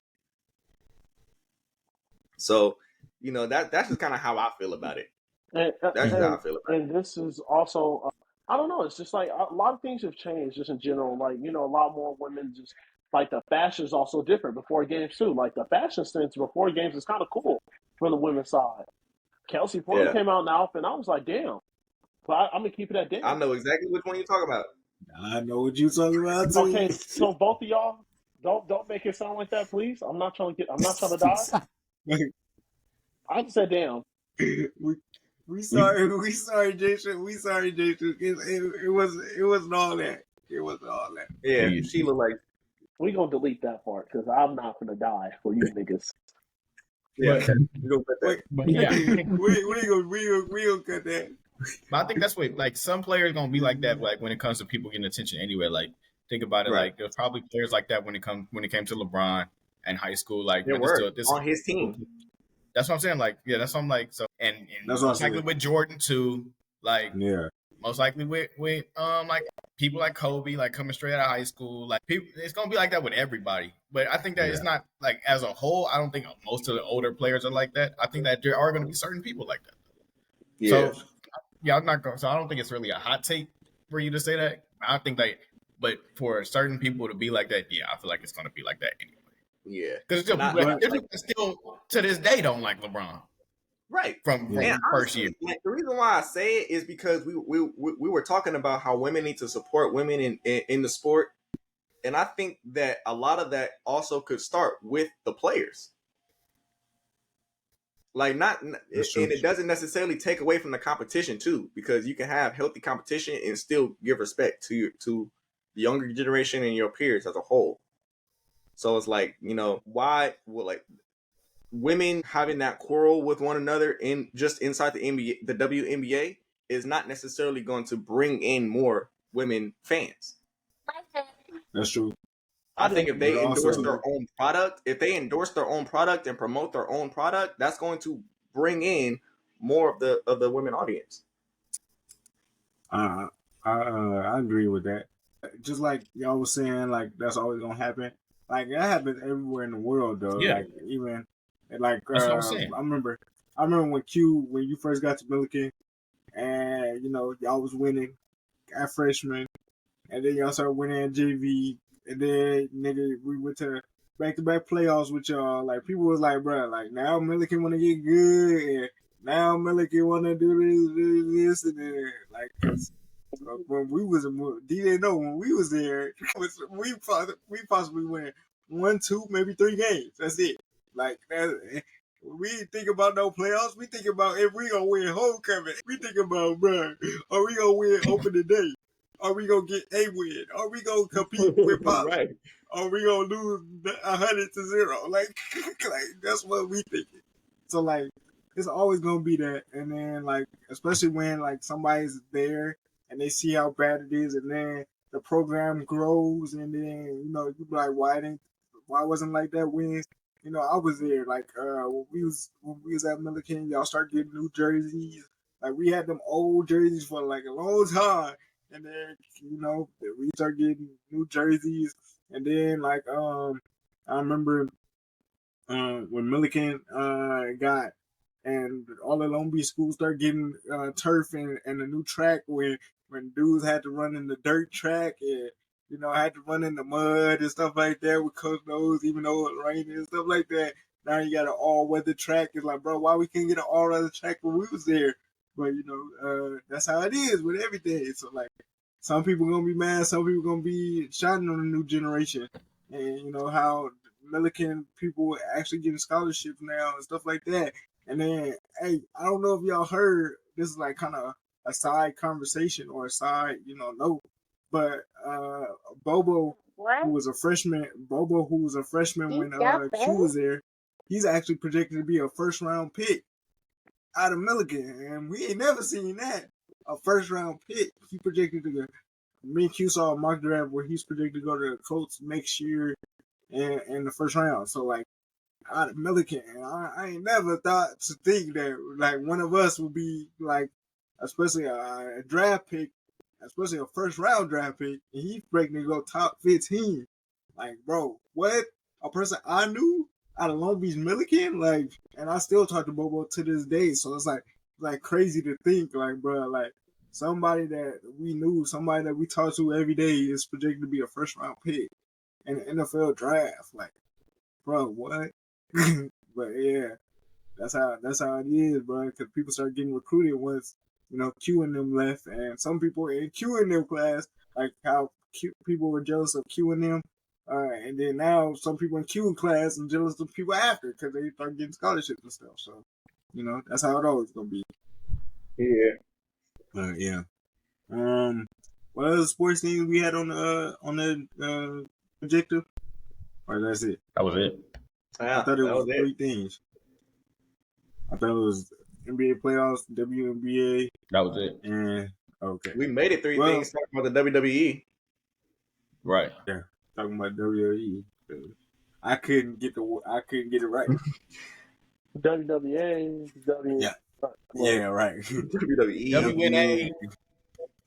So, that's just kind of how I feel about it. That's just how I feel about it. And this is also, I don't know, it's just like a lot of things have changed just in general. Like, a lot more women just, like the fashion is also different before games too. Like the fashion sense before games is kind of cool for the women's side. Kelsey Porter came out in the outfit, and I was like, damn. But I'm going to keep it at damn. I know exactly which one you're talking about. I know what you're talking about too. Okay, so both of y'all, don't make it sound like that, please. I'm not trying to die. I just said damn. We sorry, Jason. We sorry, Jason. It wasn't all that. It wasn't all that. Yeah, she looked like. We gonna delete that part because I'm not gonna die for you niggas. Yeah, we gonna cut that. But yeah, we gonna cut that. But I think that's what like some players gonna be like that. Like when it comes to people getting attention anyway. Like think about it. Right. Like there's probably players like that when it came to LeBron in high school. Like there were on his team. That's what I'm saying. Like, yeah, that's what I'm like. So, and most likely with Jordan too. Like, yeah, most likely with like people like Kobe, like coming straight out of high school. Like, people, it's gonna be like that with everybody. But I think that it's not like as a whole. I don't think most of the older players are like that. I think that there are going to be certain people like that. Yeah. So, I'm not going. So I don't think it's really a hot take for you to say that. I think that, but for certain people to be like that, yeah, I feel like it's going to be like that anyway. Yeah, because still to this day don't like LeBron, right? From first year. Like, the reason why I say it is because we were talking about how women need to support women in the sport, and I think that a lot of that also could start with the players. Like and it doesn't necessarily take away from the competition too, because you can have healthy competition and still give respect to the younger generation and your peers as a whole. So it's like, why like women having that quarrel with one another inside the NBA, the WNBA is not necessarily going to bring in more women fans. That's true. I think if they But also- endorse their own product, and promote their own product, that's going to bring in more of the women audience. I agree with that. Just like y'all was saying, like that's always gonna happen. Like that happens everywhere in the world, though. Yeah. Like even like That's what I'm saying. I remember when you first got to Milliken, and y'all was winning at freshman, and then y'all started winning at JV, and then nigga we went to back-to-back playoffs with y'all. Like people was like, bro, like now Milliken want to get good, and now Milliken want to do this, and then like 'cause when we was DJ know when we was there, we possibly win 1, 2, maybe 3 games. That's it. Like that. We think about no playoffs. We think about if we gonna win homecoming. We think about, bro, are we gonna win opening day? Are we gonna get a win? Are we gonna compete with Pop? Right. Are we gonna lose 100-0? Like that's what we thinking. So like, it's always gonna be that. And then like, especially when like somebody's there and they see how bad it is, and then the program grows, and then you be like, why wasn't like that when I was there, like when we was at Milliken, y'all start getting new jerseys. Like we had them old jerseys for like a long time, and then we start getting new jerseys, and then like I remember when Milliken got, and all the Long Beach schools start getting turf and a new track when dudes had to run in the dirt track, and had to run in the mud and stuff like that with Coach Nose, even though it rained and stuff like that. Now you got an all weather track. It's like, bro, why we can't get an all weather track when we was there? But that's how it is with everything. So like, some people gonna be mad, some people gonna be shining on the new generation, and how Milliken people actually getting scholarships now and stuff like that. And then, hey, I don't know if y'all heard, this is like kind of a side conversation or a side, note, but Bobo, who was a freshman when Q was there, he's actually projected to be a first round pick out of Milliken, and we ain't never seen that. A first round pick. He projected to go. Me and Q saw a mock draft where he's predicted to go to the Colts next year in the first round. So like, out of Milliken, I ain't never thought to think that like one of us would be like, especially a draft pick, especially a first round draft pick, and he's predicted to go top 15. Like, bro, what? A person I knew out of Long Beach Milliken, like, and I still talk to Bobo to this day. So it's like crazy to think, like, bro, like somebody that we knew, somebody that we talk to every day is projected to be a first round pick in the NFL draft. Like, bro, what? But yeah, that's how it is, bro. Because people start getting recruited once Q and them left, and some people in Q and them class, like how people were jealous of Q and them, and then now some people in Q class are jealous of people after because they start getting scholarships and stuff. So that's how it always gonna be. Yeah. Yeah. What other sports things we had on the objective? Or that's it? That was it. Yeah, I thought it was that 3 things. I thought it was NBA playoffs, WNBA, That was it. and okay. We made it 3 things talking about the WWE. Right. Yeah, talking about WWE. I couldn't get it right. WWA, Yeah. Yeah, right. WWE, WNA,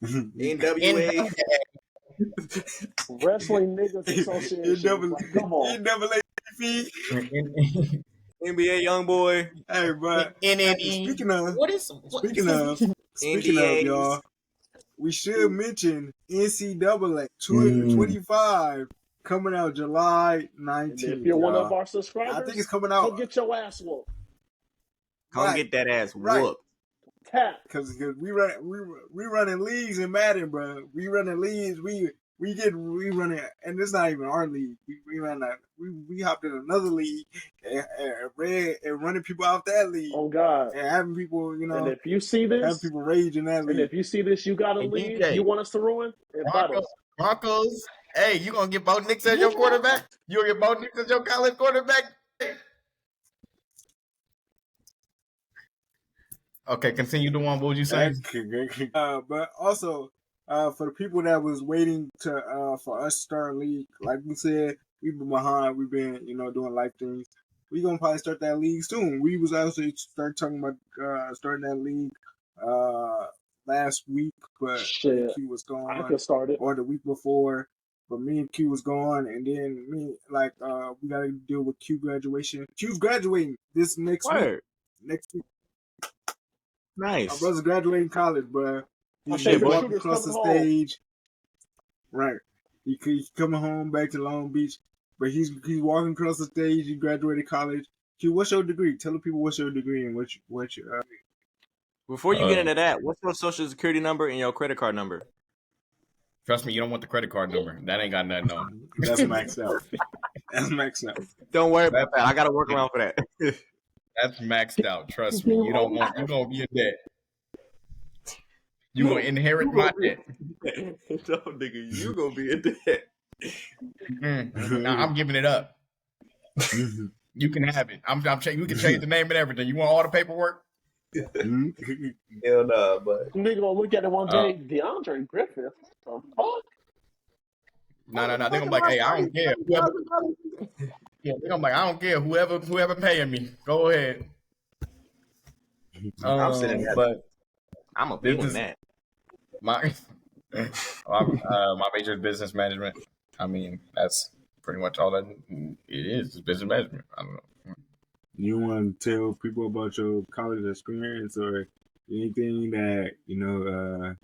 NWA, Wrestling Niggas Association. Like, come on. NBA YoungBoy, Hey, bro. NNE. Speaking of, NDAs. y'all, we should mention NCAA 25 coming out July 19th. And if you're one of y'all. our subscribers, I think it's coming out. go get your ass whooped. Come get that ass whooped. Tap. Because we running leagues in Madden, bro. We running leagues. We running, and it's not even our league. We hopped in another league and running people off that league. Oh God! And having people, And if you see this, having people rage in that league. And if you see this, you got a league you want us to ruin. Broncos. Hey, you gonna get Bo Nix as your quarterback? You gonna get Bo Nix as your college quarterback? Okay, continue the one. What was you saying? But also, for the people that was waiting to for us to start a league, like we said, we've been behind. We've been doing life things. We gonna probably start that league soon. We was actually start talking about starting that league last week, but me and Shit, Q was I gone, could start it. or the week before. But me and Q was gone, and then we gotta deal with Q graduation. Q's graduating this next week. Word. Next week, my Nice. brother's graduating college, bro. My He's Shit, favorite boy. walking shooter's across coming the home. stage. Right. He's coming home back to Long Beach, but he's walking across the stage. He graduated college. Q, what's your degree? Tell the people what's your degree and what your Before you get into that, what's your social security number and your credit card number? Trust me, you don't want the credit card number. That ain't got nothing on. That's maxed out. That's maxed out. Don't worry about that. I got to work around for that. That's maxed out. Trust me. You don't want. You gonna be in debt. You gonna inherit my debt. No, nigga, you gonna be in debt. Nah, I'm giving it up. You can have it. I'm changing. We can change the name and everything. You want all the paperwork? Hell nah, but Nigga gonna look at it one day. DeAndre Griffith. What the fuck? No. They're gonna be like, hey, I don't care. Whoever, yeah, they're gonna be like, I don't care. Whoever paying me, go ahead. I'm sitting there. But I'm a big one that. my major is business management. I mean, that's pretty much all that it is. It's business management. I don't know. You want to tell people about your college experience or anything that any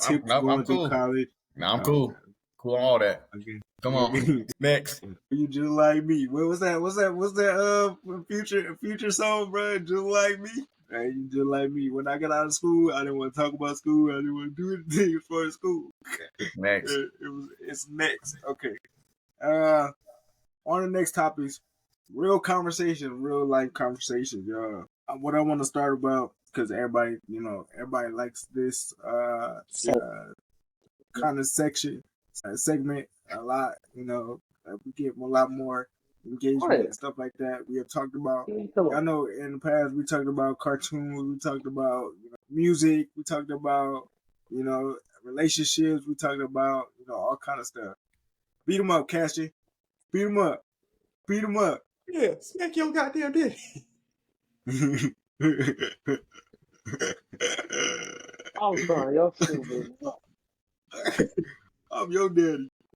tips going through cool. college? I'm cool. Cool on all that. Okay. Come on. Next. You just like me. What was that? What's that? Future song, bro? Just like me. Hey, you just like me. When I got out of school, I didn't want to talk about school. I didn't want to do anything as far as school. Next. It's next. Okay. On the next topics, real conversation, real life conversations, y'all. What I want to start about, because everybody likes this kind of segment a lot. We get a lot more engagement and stuff like that. We have talked about. I know in the past we talked about cartoons, we talked about music, we talked about relationships, we talked about all kind of stuff. Beat them up, Cashy. Beat them up. Beat them up. Yeah, smack your goddamn dick. I'm sorry, y'all stupid. I'm your daddy.